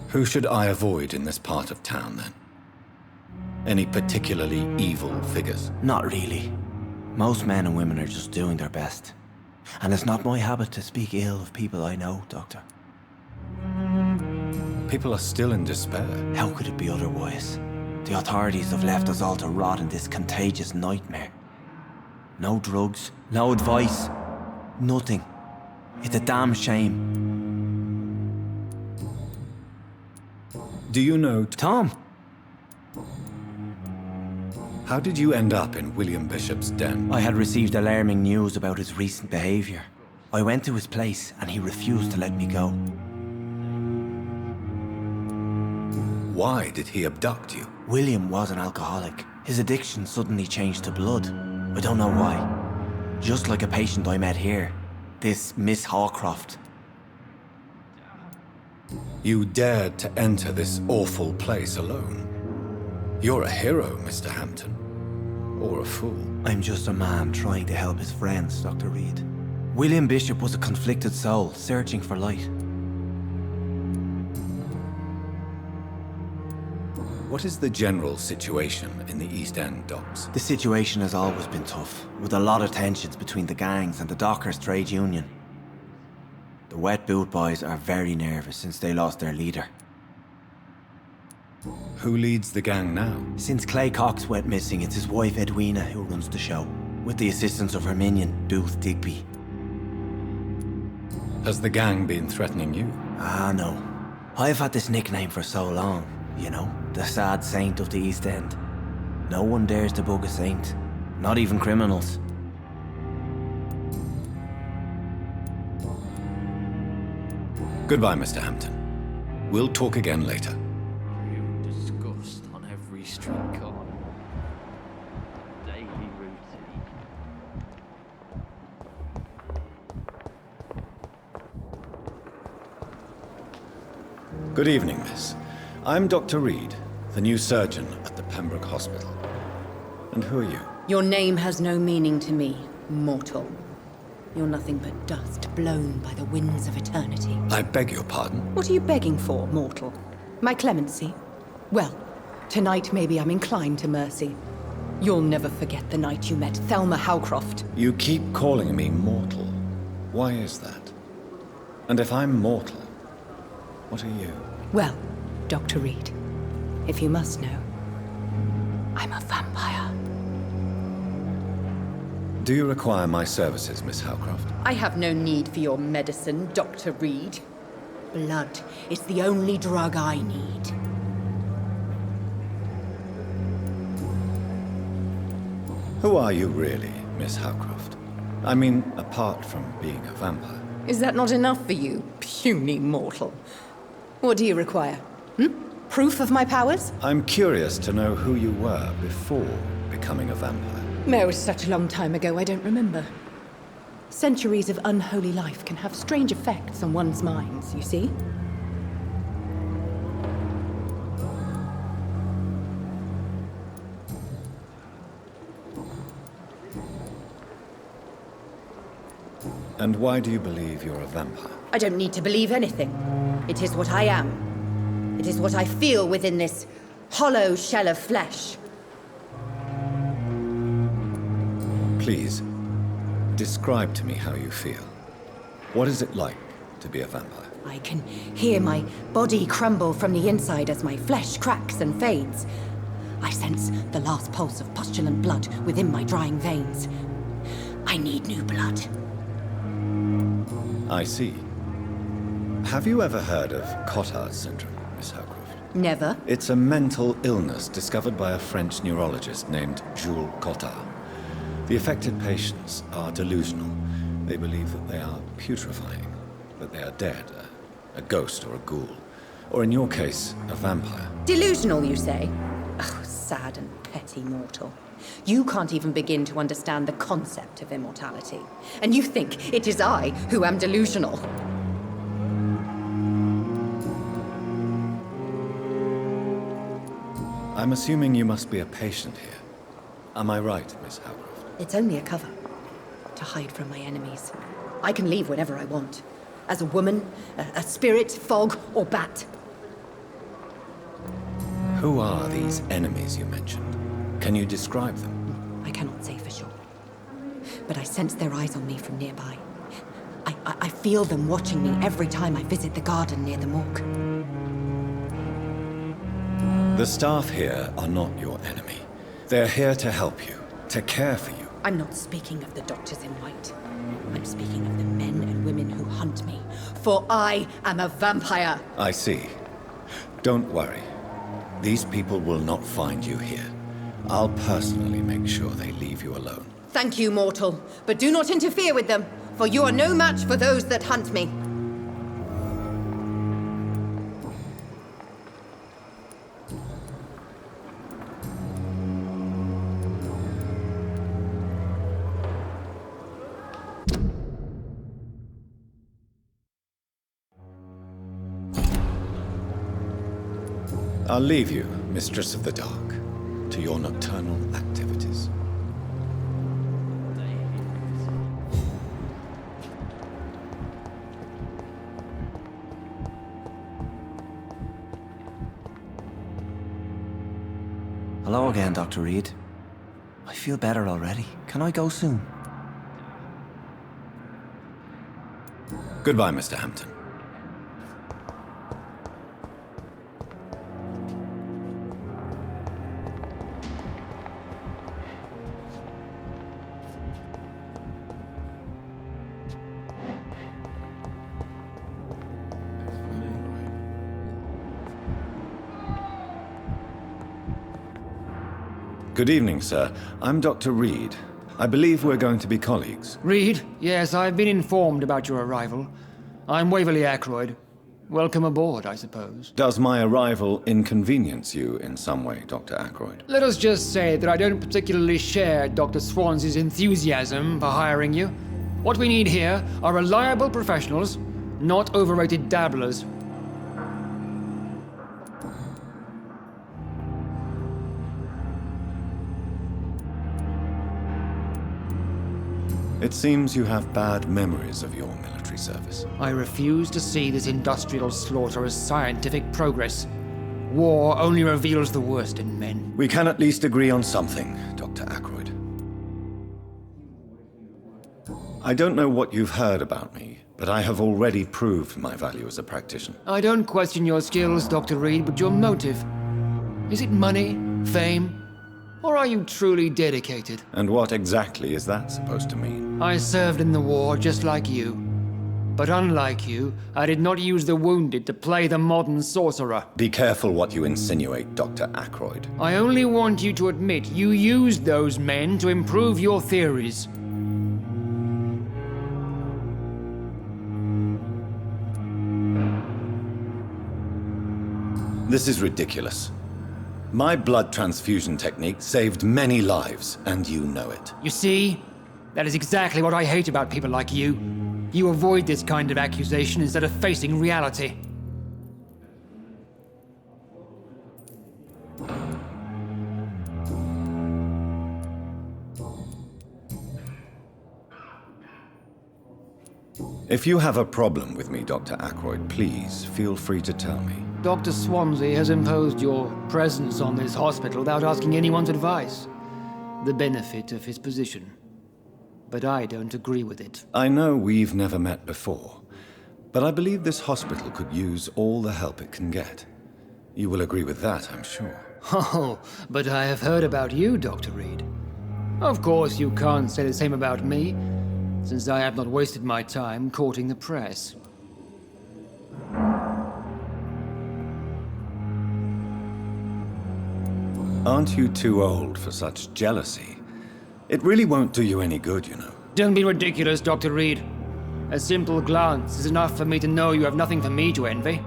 Who should I avoid in this part of town, then? Any particularly evil figures? Not really. Most men and women are just doing their best. And it's not my habit to speak ill of people I know, Doctor. People are still in despair. How could it be otherwise? The authorities have left us all to rot in this contagious nightmare. No drugs, no advice, nothing. It's a damn shame. Do you know Tom? How did you end up in William Bishop's den? I had received alarming news about his recent behavior. I went to his place and he refused to let me go. Why did he abduct you? William was an alcoholic. His addiction suddenly changed to blood. I don't know why. Just like a patient I met here. This Miss Hawcroft. You dared to enter this awful place alone. You're a hero, Mr. Hampton. Or a fool. I'm just a man trying to help his friends, Dr. Reed. William Bishop was a conflicted soul, searching for light. What is the general situation in the East End docks? The situation has always been tough, with a lot of tensions between the gangs and the dockers' trade union. The Wet Boot Boys are very nervous since they lost their leader. Who leads the gang now? Since Clay Cox went missing, it's his wife Edwina who runs the show, with the assistance of her minion, Booth Digby. Has the gang been threatening you? Ah, no. I've had this nickname for so long, you know, the sad saint of the East End. No one dares to bug a saint, not even criminals. Goodbye, Mr. Hampton. We'll talk again later. Disgust on every street corner. Daily routine. Good evening, miss. I'm Dr. Reed, the new surgeon at the Pembroke Hospital. And who are you? Your name has no meaning to me, mortal. You're nothing but dust blown by the winds of eternity. I beg your pardon? What are you begging for, mortal? My clemency? Well, tonight maybe I'm inclined to mercy. You'll never forget the night you met Thelma Howcroft. You keep calling me mortal. Why is that? And if I'm mortal, what are you? Well, Dr. Reed, if you must know, I'm a vampire. Do you require my services, Miss Howcroft? I have no need for your medicine, Dr. Reed. Blood is the only drug I need. Who are you really, Miss Howcroft? I mean, apart from being a vampire. Is that not enough for you, puny mortal? What do you require? Proof of my powers? I'm curious to know who you were before becoming a vampire. No, it was such a long time ago, I don't remember. Centuries of unholy life can have strange effects on one's minds, you see? And why do you believe you're a vampire? I don't need to believe anything. It is what I am. It is what I feel within this hollow shell of flesh. Please, describe to me how you feel. What is it like to be a vampire? I can hear my body crumble from the inside as my flesh cracks and fades. I sense the last pulse of postulant blood within my drying veins. I need new blood. I see. Have you ever heard of Cotard's syndrome, Miss Howcroft? Never. It's a mental illness discovered by a French neurologist named Jules Cotard. The affected patients are delusional. They believe that they are putrefying, that they are dead, a ghost or a ghoul. Or in your case, a vampire. Delusional, you say? Oh, sad and petty mortal. You can't even begin to understand the concept of immortality. And you think it is I who am delusional. I'm assuming you must be a patient here. Am I right, Miss Howcroft? It's only a cover. To hide from my enemies. I can leave whenever I want. As a woman, a spirit, fog, or bat. Who are these enemies you mentioned? Can you describe them? I cannot say for sure. But I sense their eyes on me from nearby. I feel them watching me every time I visit the garden near the morgue. The staff here are not your enemy. They're here to help you, to care for you, I'm not speaking of the doctors in white. I'm speaking of the men and women who hunt me. For I am a vampire. I see. Don't worry. These people will not find you here. I'll personally make sure they leave you alone. Thank you, mortal. But do not interfere with them, for you are no match for those that hunt me. I'll leave you, Mistress of the Dark, to your nocturnal activities. Hello again, Dr. Reed. I feel better already. Can I go soon? Goodbye, Mr. Hampton. Good evening, sir. I'm Dr. Reed. I believe we're going to be colleagues. Reed? Yes, I've been informed about your arrival. I'm Waverly Ackroyd. Welcome aboard, I suppose. Does my arrival inconvenience you in some way, Dr. Ackroyd? Let us just say that I don't particularly share Dr. Swansea's enthusiasm for hiring you. What we need here are reliable professionals, not overrated dabblers. It seems you have bad memories of your military service. I refuse to see this industrial slaughter as scientific progress. War only reveals the worst in men. We can at least agree on something, Dr. Ackroyd. I don't know what you've heard about me, but I have already proved my value as a practitioner. I don't question your skills, Dr. Reed, but your motive. Is it money, fame, or are you truly dedicated? And what exactly is that supposed to mean? I served in the war just like you. But unlike you, I did not use the wounded to play the modern sorcerer. Be careful what you insinuate, Dr. Ackroyd. I only want you to admit you used those men to improve your theories. This is ridiculous. My blood transfusion technique saved many lives, and you know it. You see? That is exactly what I hate about people like you. You avoid this kind of accusation instead of facing reality. If you have a problem with me, Dr. Ackroyd, please feel free to tell me. Dr. Swansea has imposed your presence on this hospital without asking anyone's advice. The benefit of his position. But I don't agree with it. I know we've never met before, but I believe this hospital could use all the help it can get. You will agree with that, I'm sure. Oh, but I have heard about you, Dr. Reed. Of course, you can't say the same about me, since I have not wasted my time courting the press. Aren't you too old for such jealousy? It really won't do you any good, you know. Don't be ridiculous, Dr. Reed. A simple glance is enough for me to know you have nothing for me to envy.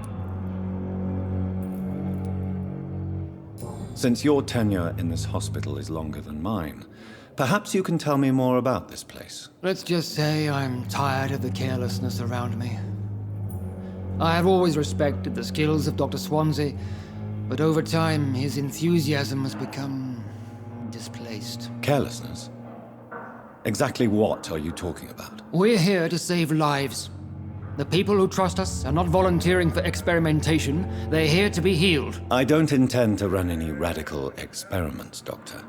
Since your tenure in this hospital is longer than mine, perhaps you can tell me more about this place. Let's just say I'm tired of the carelessness around me. I have always respected the skills of Dr. Swansea, but over time his enthusiasm has become displaced. Carelessness? Exactly what are you talking about? We're here to save lives. The people who trust us are not volunteering for experimentation. They're here to be healed. I don't intend to run any radical experiments, Doctor.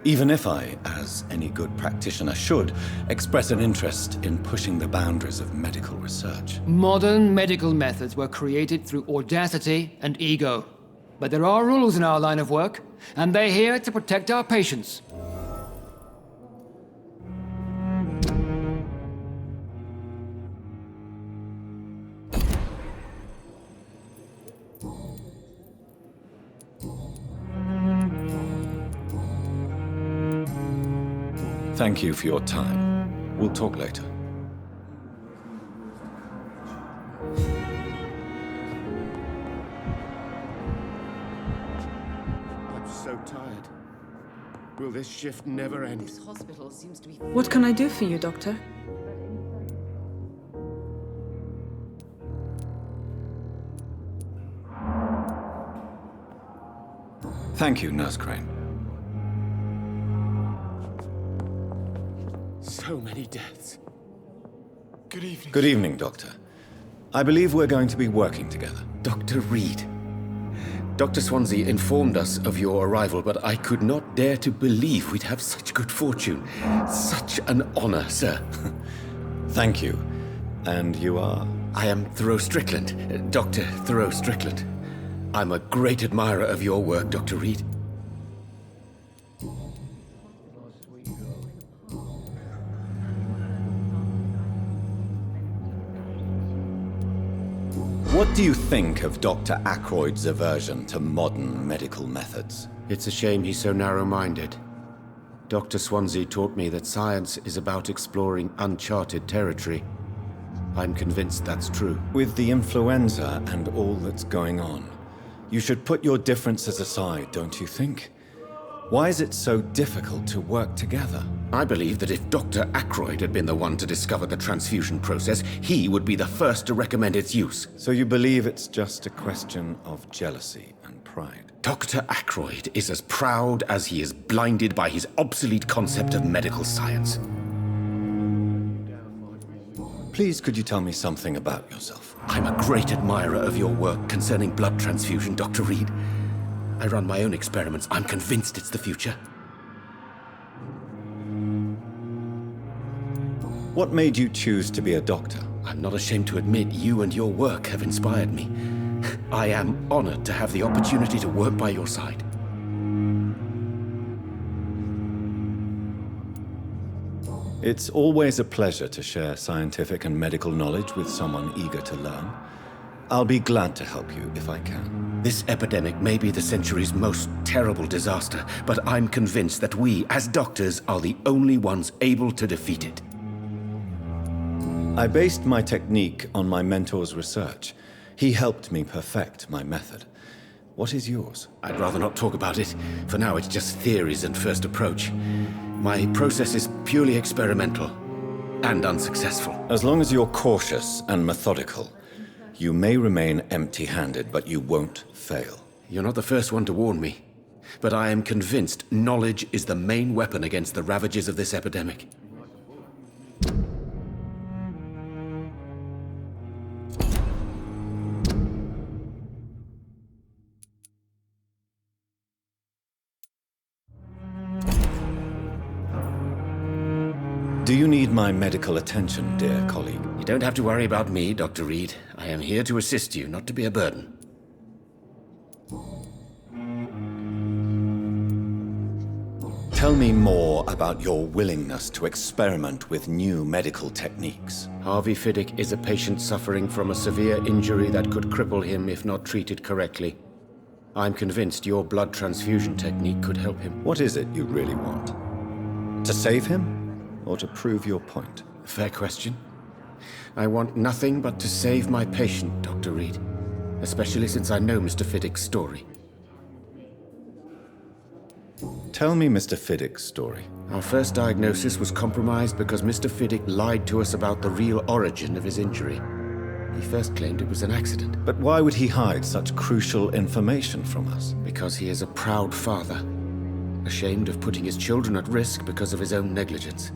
Even if I, as any good practitioner should, express an interest in pushing the boundaries of medical research. Modern medical methods were created through audacity and ego. But there are rules in our line of work, and they're here to protect our patients. Thank you for your time. We'll talk later. I'm so tired. Will this shift never end? This hospital seems to be... What can I do for you, Doctor? Thank you, Nurse Crane. So many deaths. Good evening. Good evening, Doctor. I believe we're going to be working together. Dr. Reed. Dr. Swansea informed us of your arrival, but I could not dare to believe we'd have such good fortune. Such an honor, sir. Thank you. And you are? I am Thoreau Strickland, Dr. Thoreau Strickland. I'm a great admirer of your work, Dr. Reed. What do you think of Dr. Ackroyd's aversion to modern medical methods? It's a shame he's so narrow-minded. Dr. Swansea taught me that science is about exploring uncharted territory. I'm convinced that's true. With the influenza and all that's going on, you should put your differences aside, don't you think? Why is it so difficult to work together? I believe that if Dr. Ackroyd had been the one to discover the transfusion process, he would be the first to recommend its use. So you believe it's just a question of jealousy and pride? Dr. Ackroyd is as proud as he is blinded by his obsolete concept of medical science. Please, could you tell me something about yourself? I'm a great admirer of your work concerning blood transfusion, Dr. Reed. I run my own experiments. I'm convinced it's the future. What made you choose to be a doctor? I'm not ashamed to admit you and your work have inspired me. I am honored to have the opportunity to work by your side. It's always a pleasure to share scientific and medical knowledge with someone eager to learn. I'll be glad to help you if I can. This epidemic may be the century's most terrible disaster, but I'm convinced that we, as doctors, are the only ones able to defeat it. I based my technique on my mentor's research. He helped me perfect my method. What is yours? I'd rather not talk about it. For now, it's just theories and first approach. My process is purely experimental and unsuccessful. As long as you're cautious and methodical, you may remain empty-handed, but you won't fail. You're not the first one to warn me, but I am convinced knowledge is the main weapon against the ravages of this epidemic. Do you need my medical attention, dear colleague? You don't have to worry about me, Dr. Reed. I am here to assist you, not to be a burden. Tell me more about your willingness to experiment with new medical techniques. Harvey Fiddick is a patient suffering from a severe injury that could cripple him if not treated correctly. I'm convinced your blood transfusion technique could help him. What is it you really want? To save him? Or to prove your point? Fair question. I want nothing but to save my patient, Dr. Reed. Especially since I know Mr. Fiddick's story. Tell me Mr. Fiddick's story. Our first diagnosis was compromised because Mr. Fiddick lied to us about the real origin of his injury. He first claimed it was an accident. But why would he hide such crucial information from us? Because he is a proud father, ashamed of putting his children at risk because of his own negligence.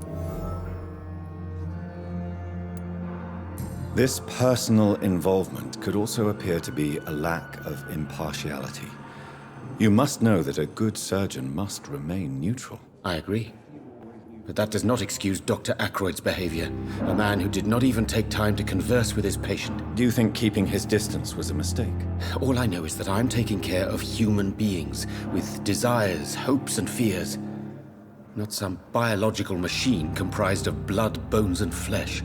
This personal involvement could also appear to be a lack of impartiality. You must know that a good surgeon must remain neutral. I agree. But that does not excuse Dr. Ackroyd's behavior, a man who did not even take time to converse with his patient. Do you think keeping his distance was a mistake? All I know is that I'm taking care of human beings with desires, hopes, and fears. Not some biological machine comprised of blood, bones, and flesh.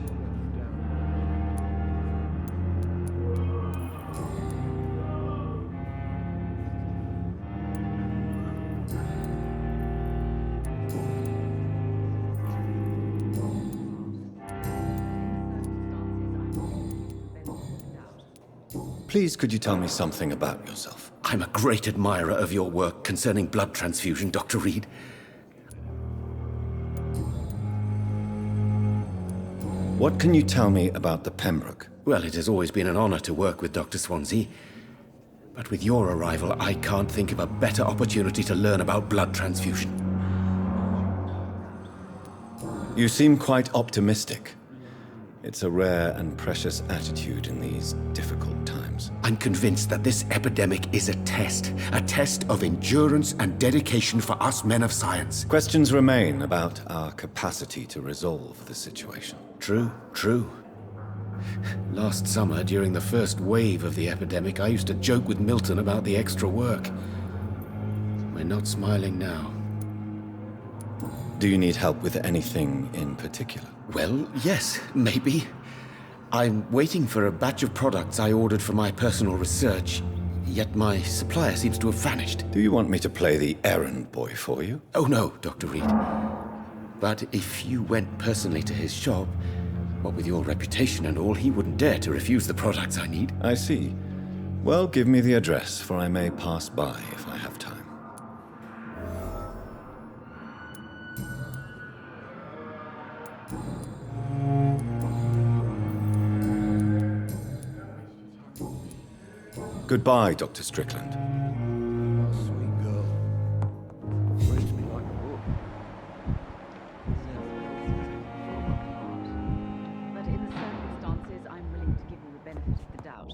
Please, could you tell me something about yourself? I'm a great admirer of your work concerning blood transfusion, Dr. Reed. What can you tell me about the Pembroke? Well, it has always been an honor to work with Dr. Swansea. But with your arrival, I can't think of a better opportunity to learn about blood transfusion. You seem quite optimistic. It's a rare and precious attitude in these difficult times. I'm convinced that this epidemic is a test of endurance and dedication for us men of science. Questions remain about our capacity to resolve the situation. True. Last summer, during the first wave of the epidemic, I used to joke with Milton about the extra work. We're not smiling now. Do you need help with anything in particular? Well, yes, maybe. I'm waiting for a batch of products I ordered for my personal research, yet my supplier seems to have vanished. Do you want me to play the errand boy for you? Oh no, Dr. Reed. But if you went personally to his shop, what with your reputation and all, he wouldn't dare to refuse the products I need. I see. Well, give me the address, for I may pass by if I have time. Goodbye, Dr. Strickland. Sweet girl. Reads me like a book. But in the circumstances, I'm willing to give you the benefit of the doubt.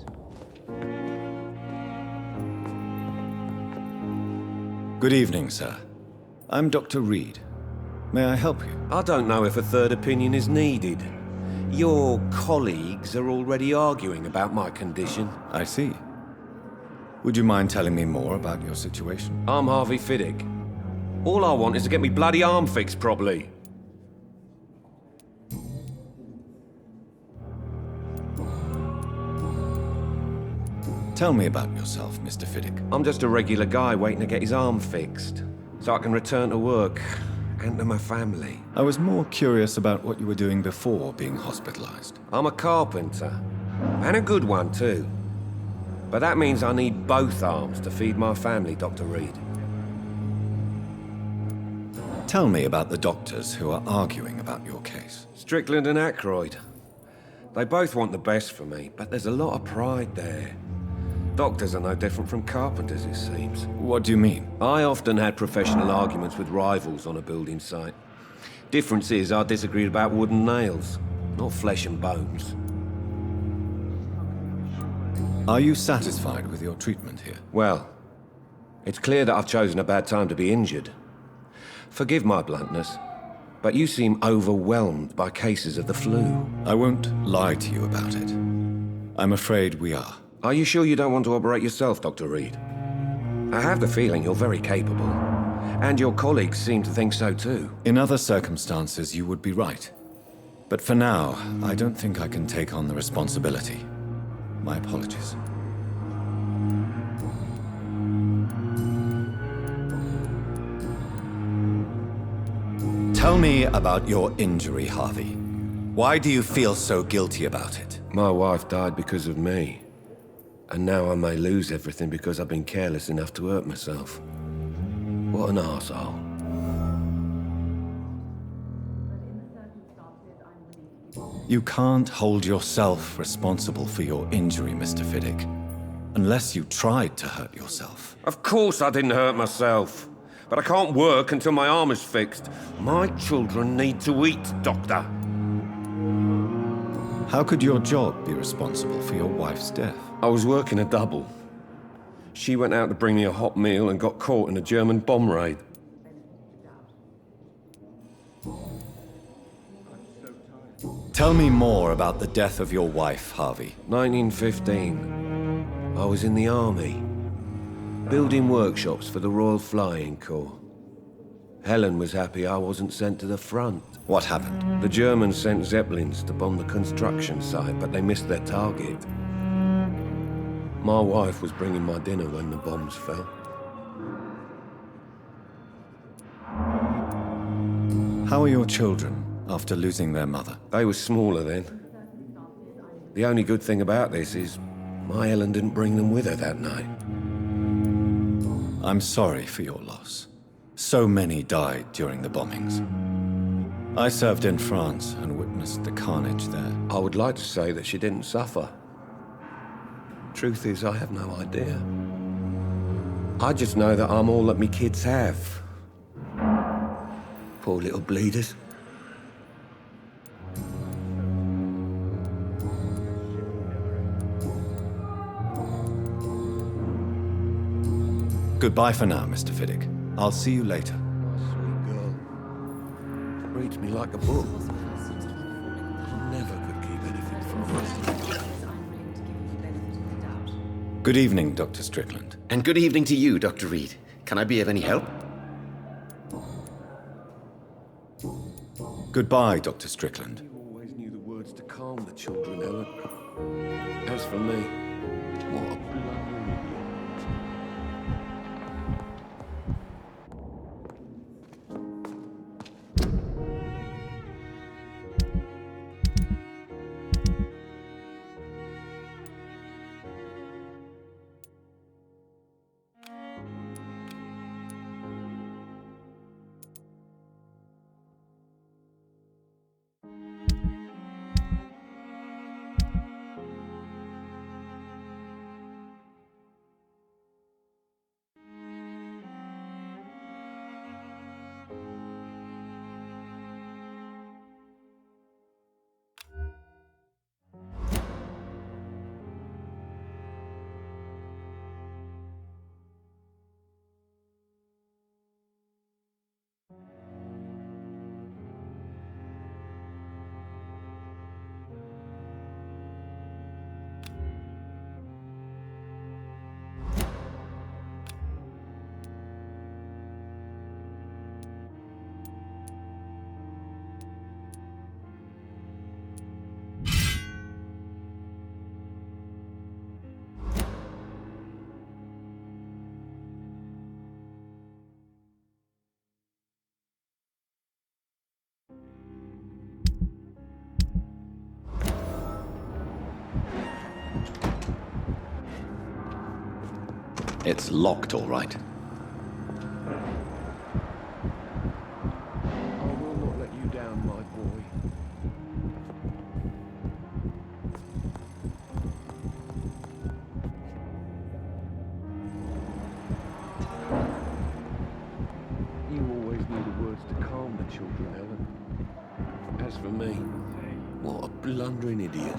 Good evening, sir. I'm Dr. Reed. May I help you? I don't know if a third opinion is needed. Your colleagues are already arguing about my condition. I see. Would you mind telling me more about your situation? I'm Harvey Fiddick. All I want is to get me bloody arm fixed properly. Tell me about yourself, Mr. Fiddick. I'm just a regular guy waiting to get his arm fixed, so I can return to work and to my family. I was more curious about what you were doing before being hospitalized. I'm a carpenter, and a good one too. But that means I need both arms to feed my family, Dr. Reed. Tell me about the doctors who are arguing about your case. Strickland and Ackroyd. They both want the best for me, but there's a lot of pride there. Doctors are no different from carpenters, it seems. What do you mean? I often had professional arguments with rivals on a building site. Difference is, I disagreed about wooden nails, not flesh and bones. Are you satisfied with your treatment here? Well, it's clear that I've chosen a bad time to be injured. Forgive my bluntness, but you seem overwhelmed by cases of the flu. I won't lie to you about it. I'm afraid we are. Are you sure you don't want to operate yourself, Dr. Reed? I have the feeling you're very capable, and your colleagues seem to think so too. In other circumstances, you would be right. But for now, I don't think I can take on the responsibility. My apologies. Tell me about your injury, Harvey. Why do you feel so guilty about it? My wife died because of me. And now I may lose everything because I've been careless enough to hurt myself. What an arsehole. You can't hold yourself responsible for your injury, Mr. Fiddick. Unless you tried to hurt yourself. Of course I didn't hurt myself. But I can't work until my arm is fixed. My children need to eat, Doctor. How could your job be responsible for your wife's death? I was working a double. She went out to bring me a hot meal and got caught in a German bomb raid. Tell me more about the death of your wife, Harvey. 1915. I was in the army, building workshops for the Royal Flying Corps. Helen was happy I wasn't sent to the front. What happened? The Germans sent Zeppelins to bomb the construction site, but they missed their target. My wife was bringing my dinner when the bombs fell. How are your children after losing their mother? They were smaller then. The only good thing about this is My Ellen didn't bring them with her that night. I'm sorry for your loss. So many died during the bombings. I served in France and witnessed the carnage there. I would like to say that she didn't suffer. Truth is, I have no idea. I just know that I'm all that me kids have. Poor little bleeders. Goodbye for now, Mr. Fiddick. I'll see you later. My sweet girl. Reads me like a book. Never could keep anything from her. Good evening, Dr. Strickland. And good evening to you, Dr. Reed. Can I be of any help? Goodbye, Dr. Strickland. You always knew the words to calm the children, Ellen. As for me, what a bloody... It's locked, all right. I will not let you down, my boy. You always knew the words to calm the children, Ellen. As for me, what a blundering idiot.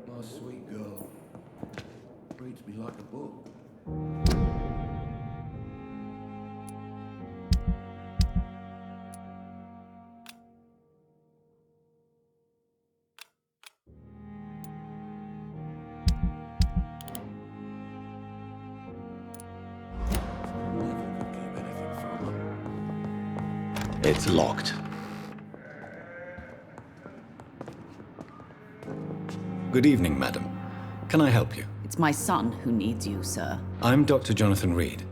My sweet girl reads me like a book. It's locked. Good evening, madam. Can I help you? It's my son who needs you, sir. I'm Dr. Jonathan Reed.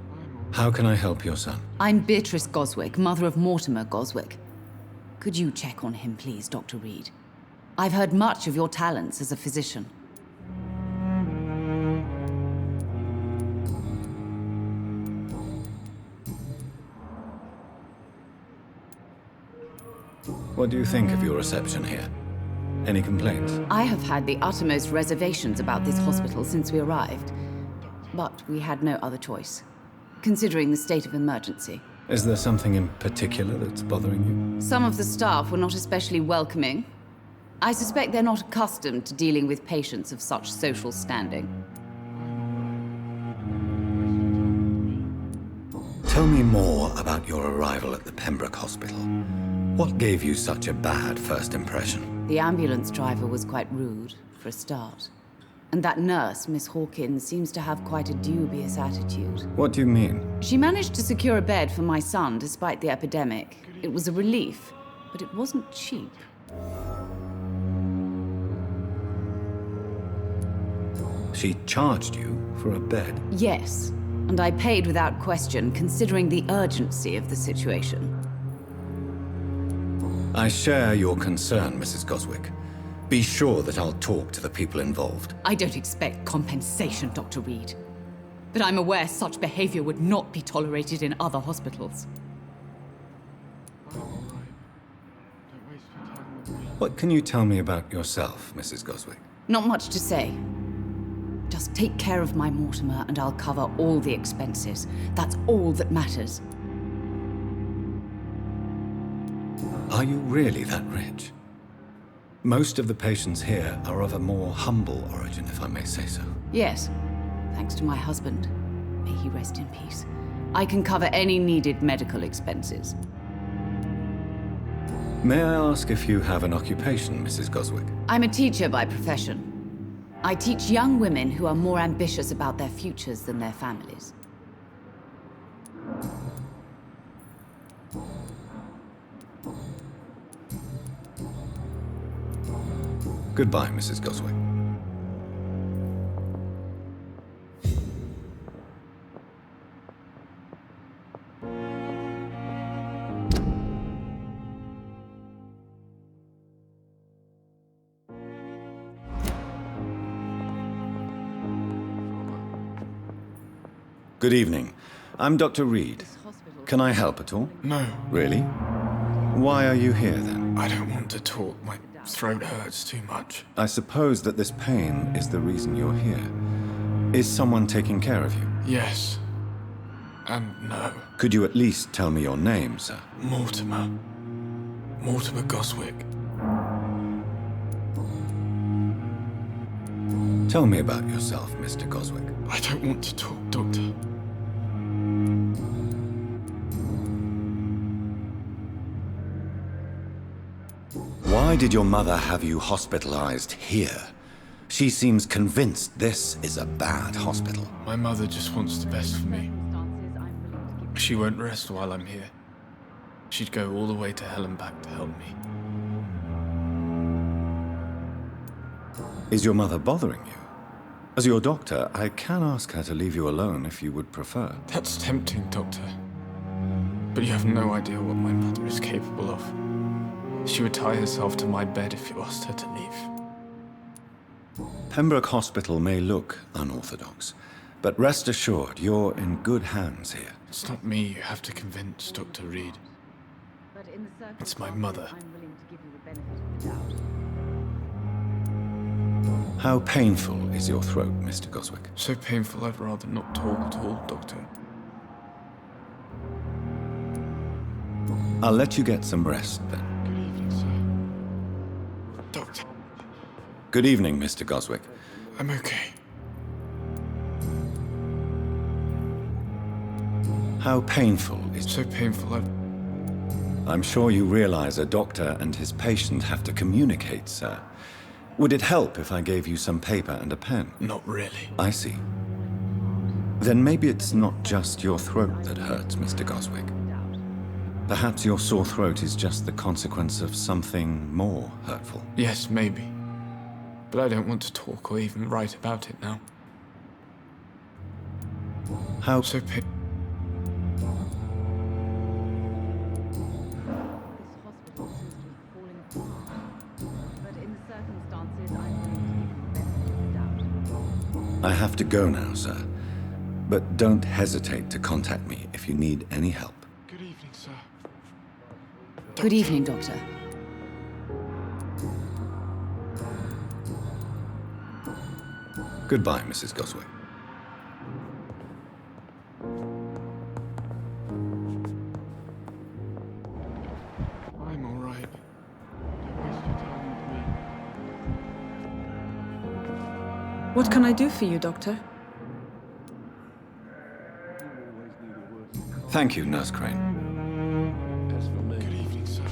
How can I help your son? I'm Beatrice Goswick, mother of Mortimer Goswick. Could you check on him, please, Dr. Reed? I've heard much of your talents as a physician. What do you think of your reception here? Any complaints? I have had the uttermost reservations about this hospital since we arrived. But we had no other choice, considering the state of emergency. Is there something in particular that's bothering you? Some of the staff were not especially welcoming. I suspect they're not accustomed to dealing with patients of such social standing. Tell me more about your arrival at the Pembroke Hospital. What gave you such a bad first impression? The ambulance driver was quite rude, for a start. And that nurse, Miss Hawkins, seems to have quite a dubious attitude. What do you mean? She managed to secure a bed for my son despite the epidemic. It was a relief, but it wasn't cheap. She charged you for a bed. Yes, and I paid without question, considering the urgency of the situation. I share your concern, Mrs. Goswick. Be sure that I'll talk to the people involved. I don't expect compensation, Dr. Reed. But I'm aware such behavior would not be tolerated in other hospitals. What can you tell me about yourself, Mrs. Goswick? Not much to say. Just take care of my Mortimer and I'll cover all the expenses. That's all that matters. Are you really that rich? Most of the patients here are of a more humble origin, if I may say so. Yes, thanks to my husband. May he rest in peace. I can cover any needed medical expenses. May I ask if you have an occupation, Mrs. Goswick? I'm a teacher by profession. I teach young women who are more ambitious about their futures than their families. Goodbye, Mrs. Goswick. Good evening. I'm Dr. Reed. Can I help at all? No. Really? Why are you here, then? I don't want to talk. My throat hurts too much. I suppose that this pain is the reason you're here. Is someone taking care of you? Yes. And no. Could you at least tell me your name, sir? Mortimer. Mortimer Goswick. Tell me about yourself, Mr. Goswick. I don't want to talk, Doctor. Why did your mother have you hospitalized here? She seems convinced this is a bad hospital. My mother just wants the best for me. She won't rest while I'm here. She'd go all the way to hell and back to help me. Is your mother bothering you? As your doctor, I can ask her to leave you alone if you would prefer. That's tempting, Doctor. But you have no idea what my mother is capable of. She would tie herself to my bed if you asked her to leave. Pembroke Hospital may look unorthodox, but rest assured, you're in good hands here. It's not me you have to convince, Dr. Reed. It's my mother. How painful is your throat, Mr. Goswick? So painful I'd rather not talk at all, Doctor. I'll let you get some rest, then. Good evening, sir. Doctor. Good evening, Mr. Goswick. I'm okay. How painful is... So painful I'm sure you realize a doctor and his patient have to communicate, sir. Would it help if I gave you some paper and a pen? Not really. I see. Then maybe it's not just your throat that hurts, Mr. Goswick. Perhaps your sore throat is just the consequence of something more hurtful. Yes, maybe. But I don't want to talk or even write about it now. How... So I have to go now, sir. But don't hesitate to contact me if you need any help. Good evening, sir. Good evening, Doctor. Goodbye, Mrs. Goswick. I'm all right. Don't waste your time with me. What can I do for you, Doctor? Thank you, Nurse Crane. Good evening, sir.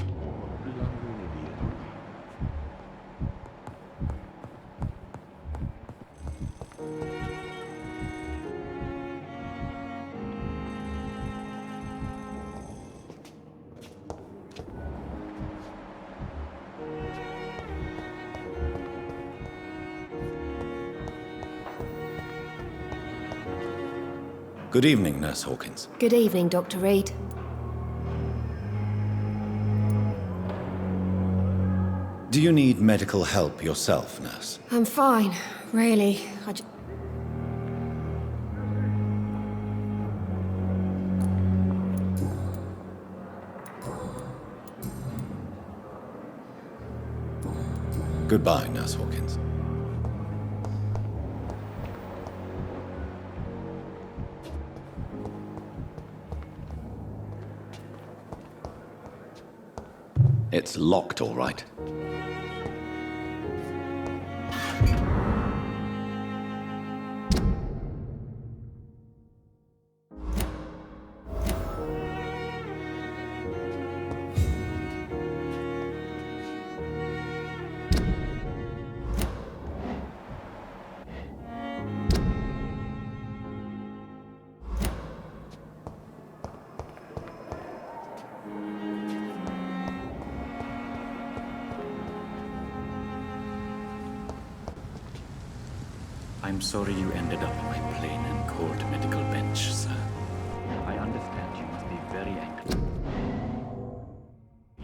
Good evening, Nurse Hawkins. Good evening, Dr. Reed. Do you need medical help yourself, nurse? I'm fine, really. Goodbye, Nurse Hawkins. It's locked, all right. I'm sorry you ended up on my plain and cold medical bench, sir. I understand you must be very angry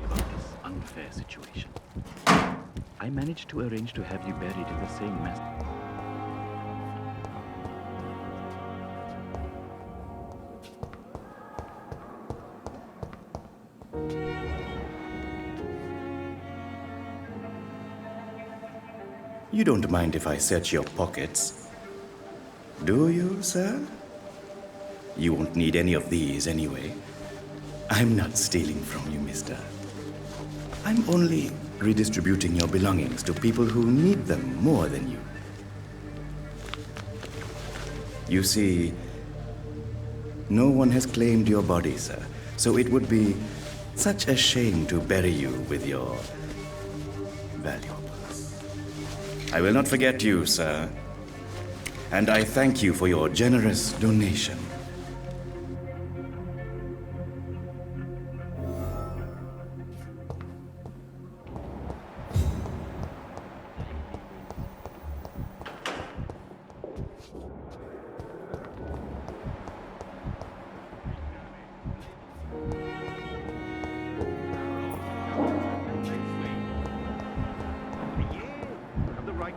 about this unfair situation. I managed to arrange to have you buried in the same mess. You don't mind if I search your pockets, do you, sir? You won't need any of these anyway. I'm not stealing from you, mister. I'm only redistributing your belongings to people who need them more than you. You see, no one has claimed your body, sir, so it would be such a shame to bury you with your valuables. I will not forget you, sir. And I thank you for your generous donation.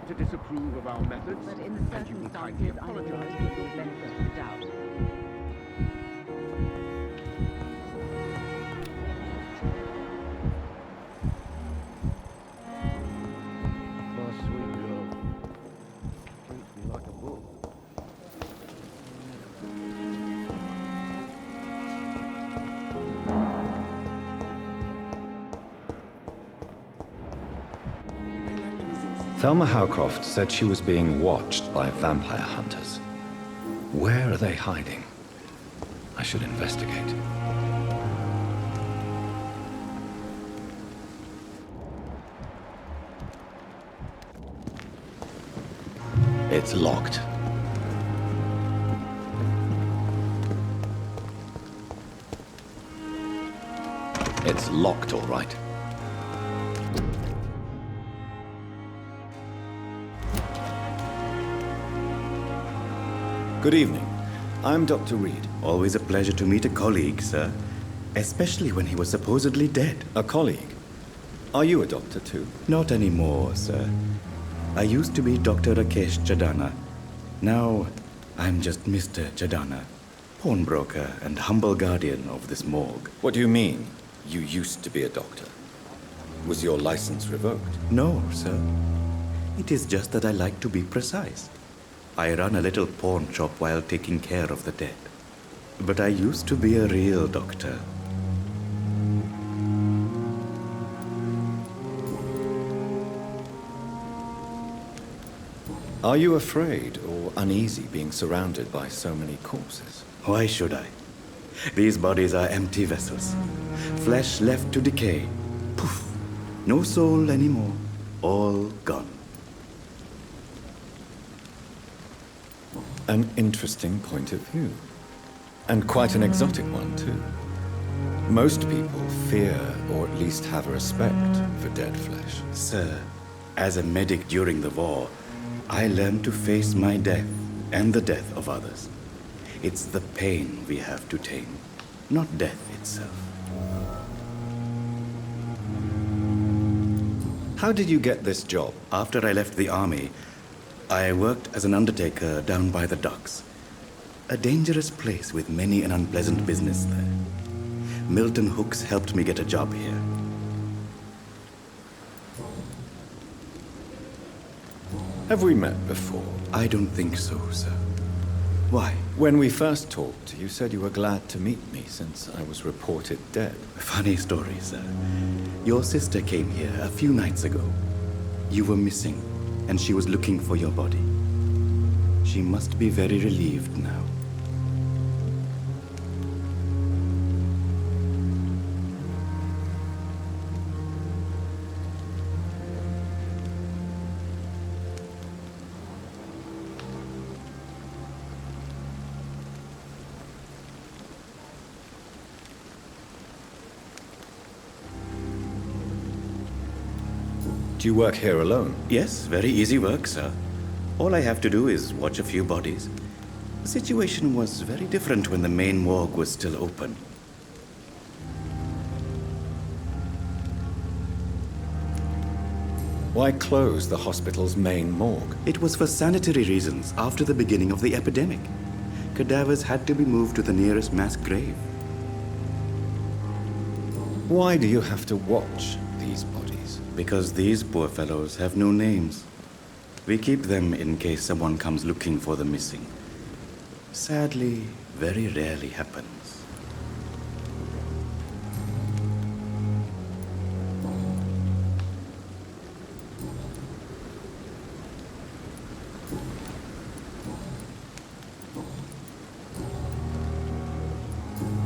To disapprove of our methods, but in the circumstances, I'm willing to give you the benefit of the doubt. My sweet girl treats me like a book. Thelma Howcroft said she was being watched by vampire hunters. Where are they hiding? I should investigate. It's locked. It's locked, all right. Good evening. I'm Dr. Reed. Always a pleasure to meet a colleague, sir. Especially when he was supposedly dead. A colleague? Are you a doctor too? Not anymore, sir. I used to be Dr. Rakesh Chadana. Now, I'm just Mr. Chadana, pawnbroker and humble guardian of this morgue. What do you mean, you used to be a doctor? Was your license revoked? No, sir. It is just that I like to be precise. I run a little pawn shop while taking care of the dead. But I used to be a real doctor. Are you afraid or uneasy being surrounded by so many corpses? Why should I? These bodies are empty vessels. Flesh left to decay. Poof. No soul anymore. All gone. An interesting point of view. And quite an exotic one, too. Most people fear, or at least have a respect, for dead flesh. Sir, as a medic during the war, I learned to face my death and the death of others. It's the pain we have to tame, not death itself. How did you get this job? After I left the army, I worked as an undertaker down by the docks. A dangerous place with many an unpleasant business there. Milton Hooks helped me get a job here. Have we met before? I don't think so, sir. Why? When we first talked, you said you were glad to meet me since I was reported dead. Funny story, sir. Your sister came here a few nights ago. You were missing, and she was looking for your body. She must be very relieved now. Do you work here alone? Yes, very easy work, sir. All I have to do is watch a few bodies. The situation was very different when the main morgue was still open. Why close the hospital's main morgue? It was for sanitary reasons after the beginning of the epidemic. Cadavers had to be moved to the nearest mass grave. Why do you have to watch these bodies? Because these poor fellows have no names. We keep them in case someone comes looking for the missing. Sadly, very rarely happens.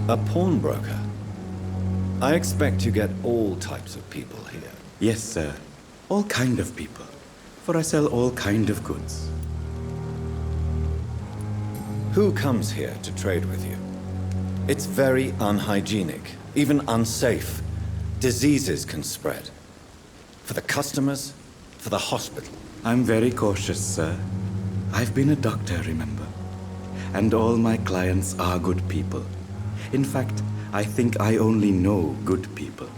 A pawnbroker? I expect you get all types of people here. Yes, sir. All kind of people. For I sell all kind of goods. Who comes here to trade with you? It's very unhygienic, even unsafe. Diseases can spread. For the customers, for the hospital. I'm very cautious, sir. I've been a doctor, remember? And all my clients are good people. In fact, I think I only know good people.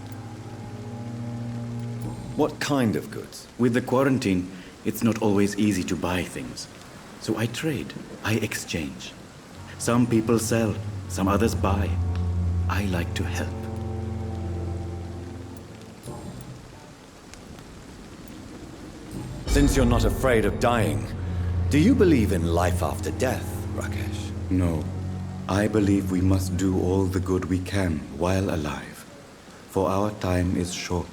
What kind of goods? With the quarantine, it's not always easy to buy things. So I trade, I exchange. Some people sell, some others buy. I like to help. Since you're not afraid of dying, do you believe in life after death, Rakesh? No. I believe we must do all the good we can while alive. For our time is short,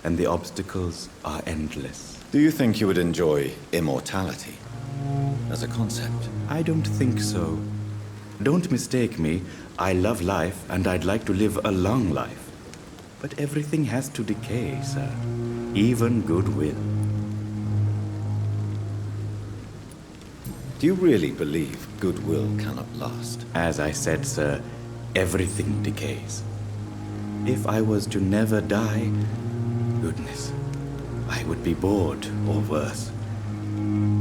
and the obstacles are endless. Do you think you would enjoy immortality as a concept? I don't think so. Don't mistake me. I love life, and I'd like to live a long life. But everything has to decay, sir. Even goodwill. Do you really believe goodwill cannot last? As I said, sir, everything decays. If I was to never die, goodness, I would be bored or worse.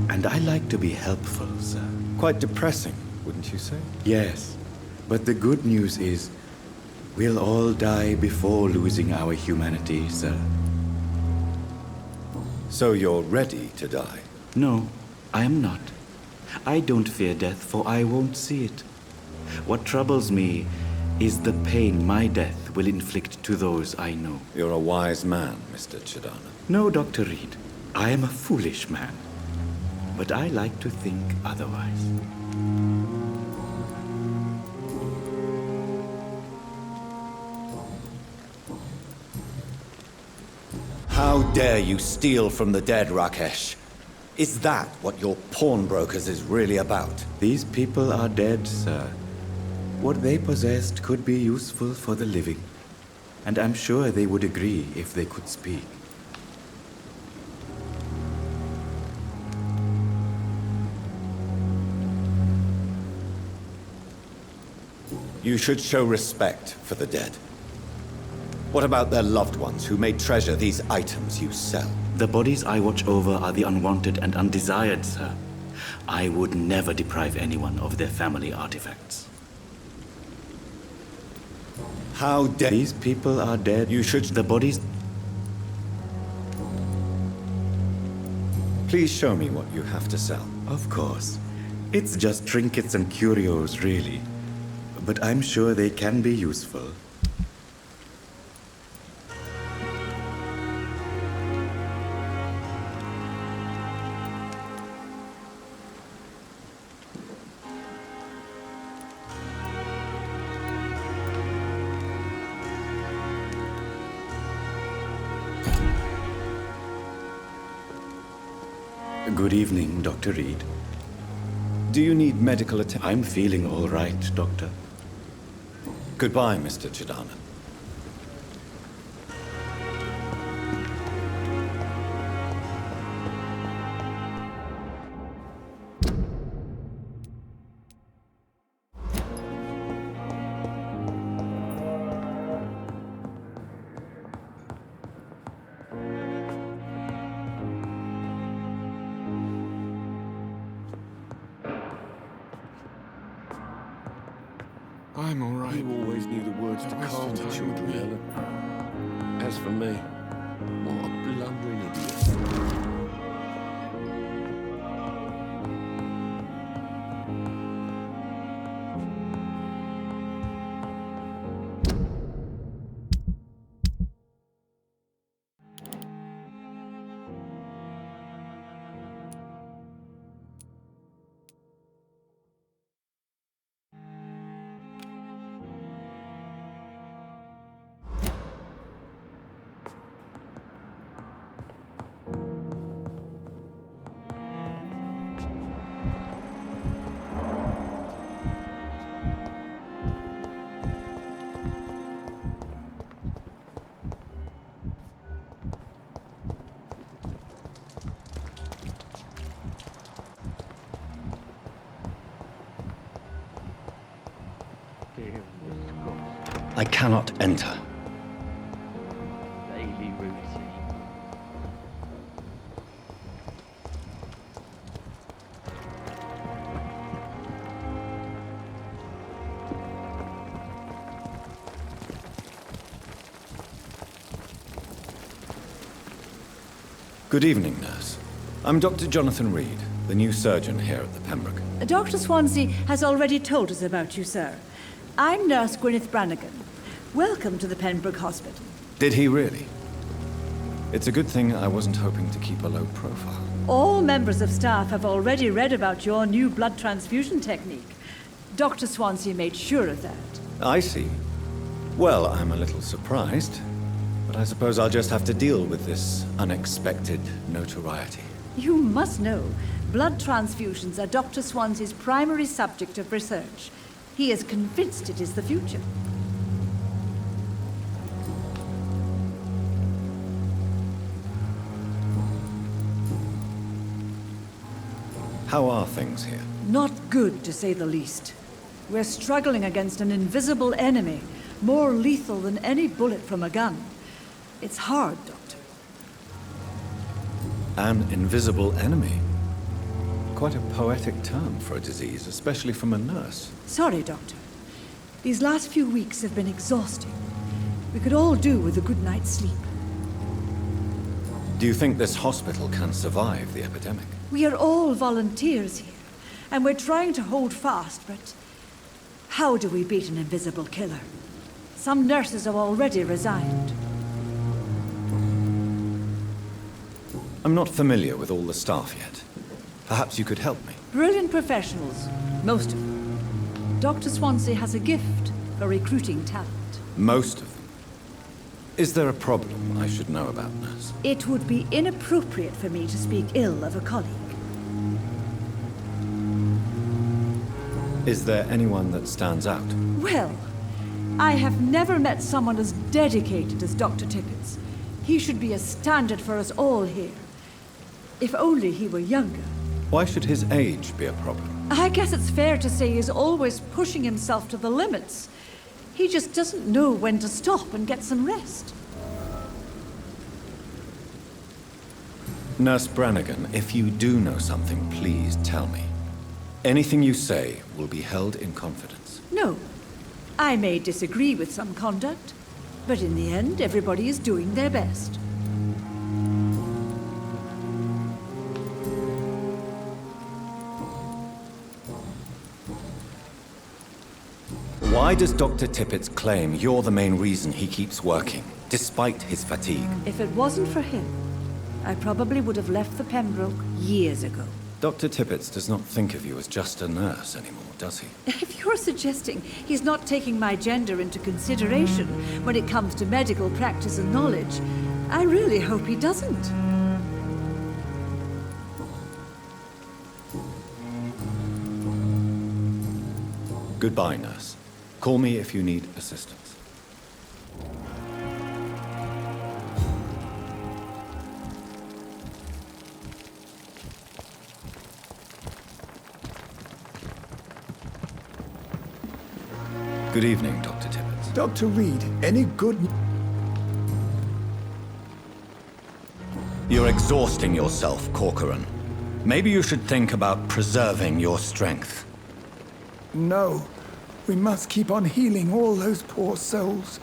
And I like to be helpful, sir. Quite depressing, wouldn't you say? Yes, but the good news is we'll all die before losing our humanity, sir. So you're ready to die? No, I am not. I don't fear death, for I won't see it. What troubles me is the pain my death will inflict to those I know. You're a wise man, Mr. Chidana. No, Dr. Reed. I am a foolish man. But I like to think otherwise. How dare you steal from the dead, Rakesh? Is that what your pawnbrokers is really about? These people are dead, sir. What they possessed could be useful for the living. And I'm sure they would agree if they could speak. You should show respect for the dead. What about their loved ones who may treasure these items you sell? The bodies I watch over are the unwanted and undesired, sir. I would never deprive anyone of their family artifacts. How dare... These people are dead. You should... The bodies... Please show me what you have to sell. Of course. It's just trinkets and curios, really. But I'm sure they can be useful. Good evening, Dr. Reed. Do you need medical attention? I'm feeling all right, Doctor. Goodbye, Mr. Chidana. I'm all right. You always knew the words to calm the children, Ellen. As for me, what a blundering idiot. I cannot enter. Good evening, nurse. I'm Dr. Jonathan Reed, the new surgeon here at the Pembroke. Dr. Swansea has already told us about you, sir. I'm Nurse Gwyneth Brannigan. Welcome to the Pembroke Hospital. Did he really? It's a good thing I wasn't hoping to keep a low profile. All members of staff have already read about your new blood transfusion technique. Dr. Swansea made sure of that. I see. Well, I'm a little surprised, but I suppose I'll just have to deal with this unexpected notoriety. You must know, blood transfusions are Dr. Swansea's primary subject of research. He is convinced it is the future. How are things here? Not good, to say the least. We're struggling against an invisible enemy, more lethal than any bullet from a gun. It's hard, Doctor. An invisible enemy? Quite a poetic term for a disease, especially from a nurse. Sorry, Doctor. These last few weeks have been exhausting. We could all do with a good night's sleep. Do you think this hospital can survive the epidemic? We are all volunteers here, and we're trying to hold fast, but how do we beat an invisible killer? Some nurses have already resigned. I'm not familiar with all the staff yet. Perhaps you could help me. Brilliant professionals, most of them. Dr. Swansea has a gift for recruiting talent. Most of them? Is there a problem I should know about, nurse? It would be inappropriate for me to speak ill of a colleague. Is there anyone that stands out? Well, I have never met someone as dedicated as Dr. Tippett. He should be a standard for us all here. If only he were younger. Why should his age be a problem? I guess it's fair to say he's always pushing himself to the limits. He just doesn't know when to stop and get some rest. Nurse Brannigan, if you do know something, please tell me. Anything you say will be held in confidence. No. I may disagree with some conduct, but in the end, everybody is doing their best. Why does Dr. Tippett claim you're the main reason he keeps working, despite his fatigue? If it wasn't for him, I probably would have left the Pembroke years ago. Dr. Tippett does not think of you as just a nurse anymore, does he? If you're suggesting he's not taking my gender into consideration when it comes to medical practice and knowledge, I really hope he doesn't. Goodbye, nurse. Call me if you need assistance. Good evening, Dr. Tippett. Dr. Reed, any good... You're exhausting yourself, Corcoran. Maybe you should think about preserving your strength. No. We must keep on healing all those poor souls.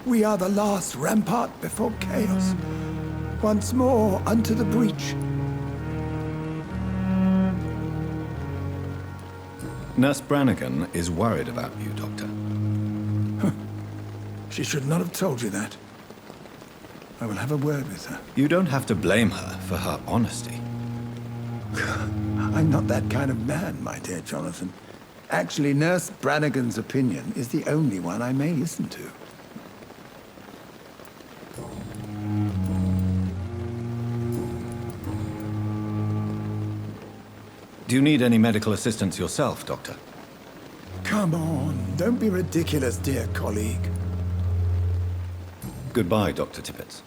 We are the last rampart before chaos. Once more, unto the breach. Nurse Brannigan is worried about you, Doctor. She should not have told you that. I will have a word with her. You don't have to blame her for her honesty. I'm not that kind of man, my dear Jonathan. Actually, Nurse Brannigan's opinion is the only one I may listen to. Do you need any medical assistance yourself, Doctor? Come on, don't be ridiculous, dear colleague. Goodbye, Dr. Tippett.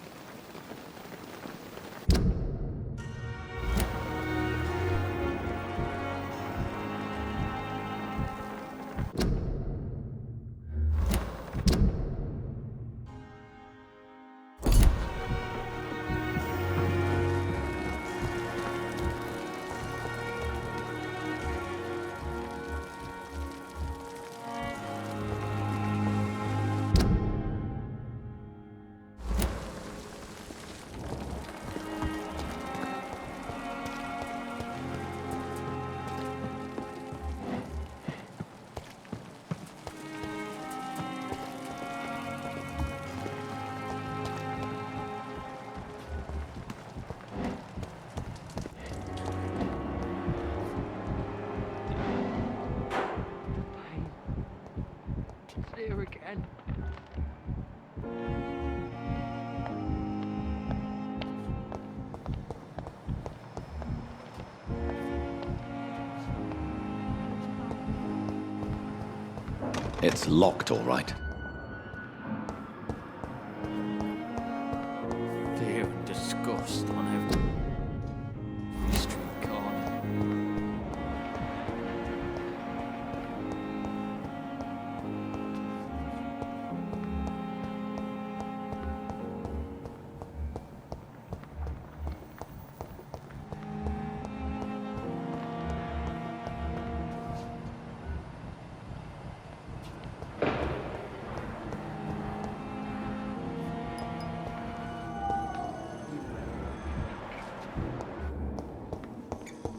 There again. It's locked, all right. Fear and disgust on every street corner.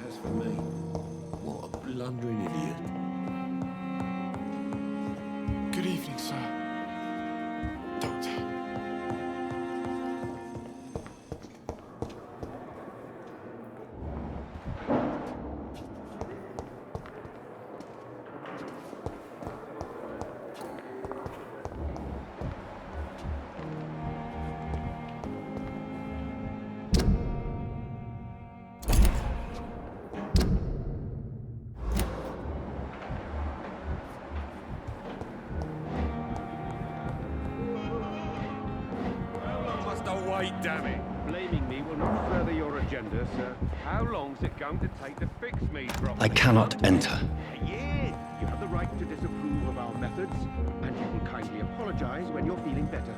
As for me, what a blundering idiot. Good evening, sir. Doctor. Wait, damn it. Blaming me will not further your agenda, sir. How long's it going to take to fix me properly? I cannot enter. Yeah, you have the right to disapprove of our methods, and you can kindly apologize when you're feeling better.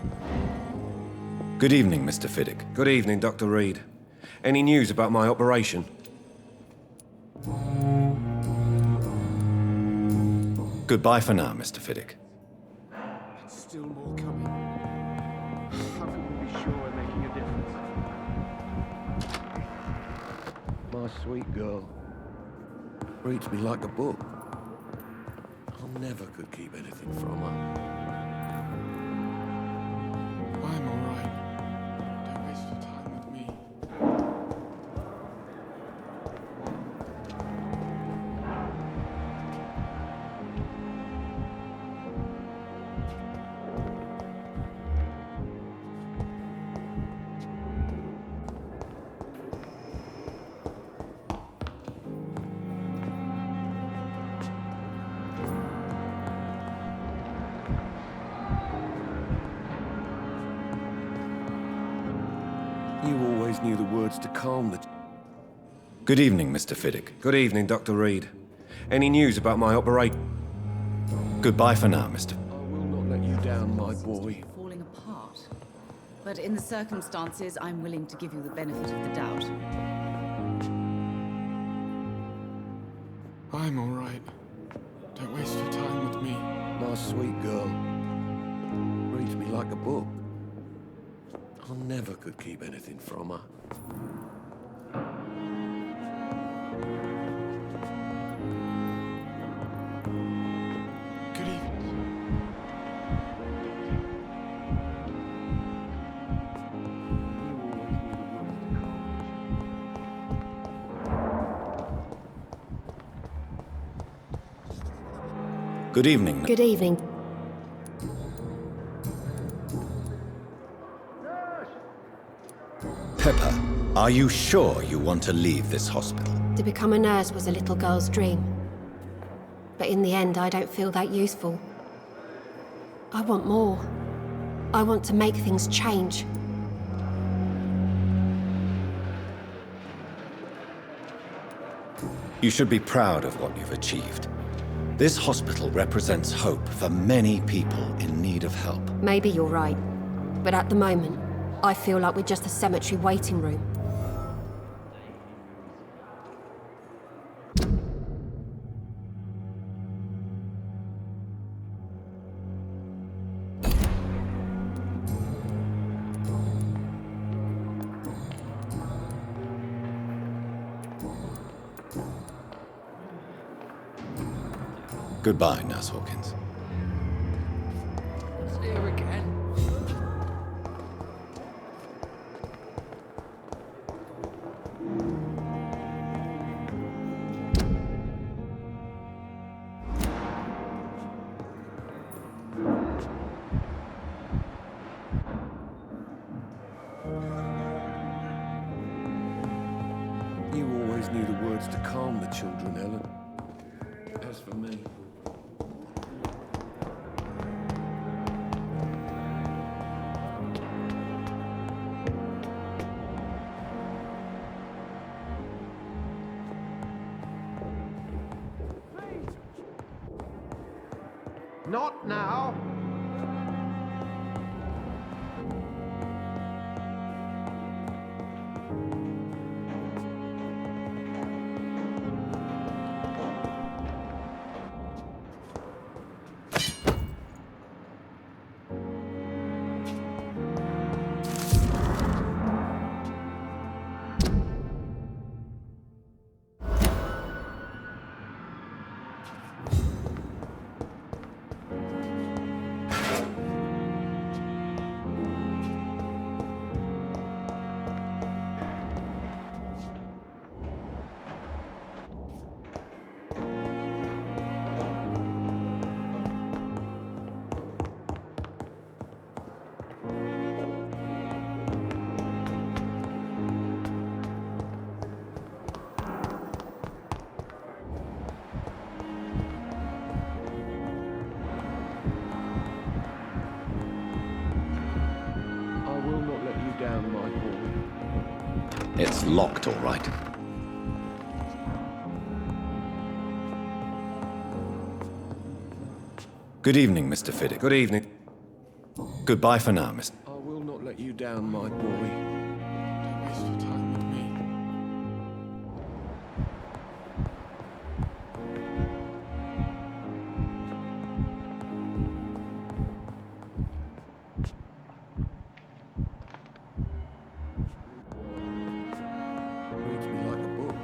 Good evening, Mr. Fiddick. Good evening, Dr. Reed. Any news about my operation? Goodbye for now, Mr. Fiddick. Still more coming. How can we be sure we're making a difference? My sweet girl. Reads me like a book. I never could keep anything from her. I'm all right. Don't waste your time with me. You always knew the words to calm the... Good evening, Mr. Fiddick. Good evening, Dr. Reed. Any news about my operation? Goodbye for now, Mr. I will not let you down, my boy. Falling apart. But in the circumstances, I'm willing to give you the benefit of the doubt. I'm all right. Don't waste your time with me. My sweet girl. Reads me like a book. I never could keep anything from her. Good evening. Good evening. Good evening. Pepper, are you sure you want to leave this hospital? To become a nurse was a little girl's dream. But in the end, I don't feel that useful. I want more. I want to make things change. You should be proud of what you've achieved. This hospital represents hope for many people in need of help. Maybe you're right. But at the moment, I feel like we're just a cemetery waiting room. Goodbye, Nurse Hawkins. It's here again. You always knew the words to calm the children, Ellen. As for me... Not now! Down, my boy. It's locked, all right. Good evening, Mr. Fiddick. Good evening. Goodbye for now, Mr. I will not let you down, my boy. waste your time with me. Reads me like a book.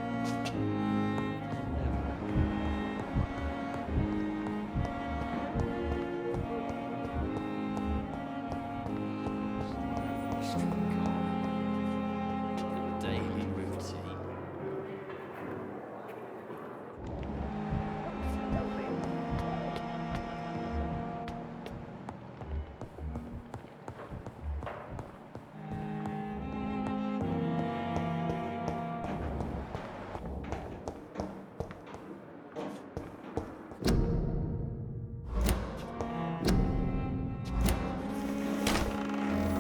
Daily routine.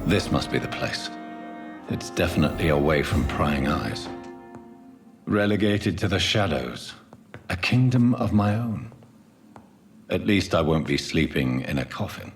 This must be the place. It's definitely away from prying eyes. Relegated to the shadows. A kingdom of my own. At least I won't be sleeping in a coffin.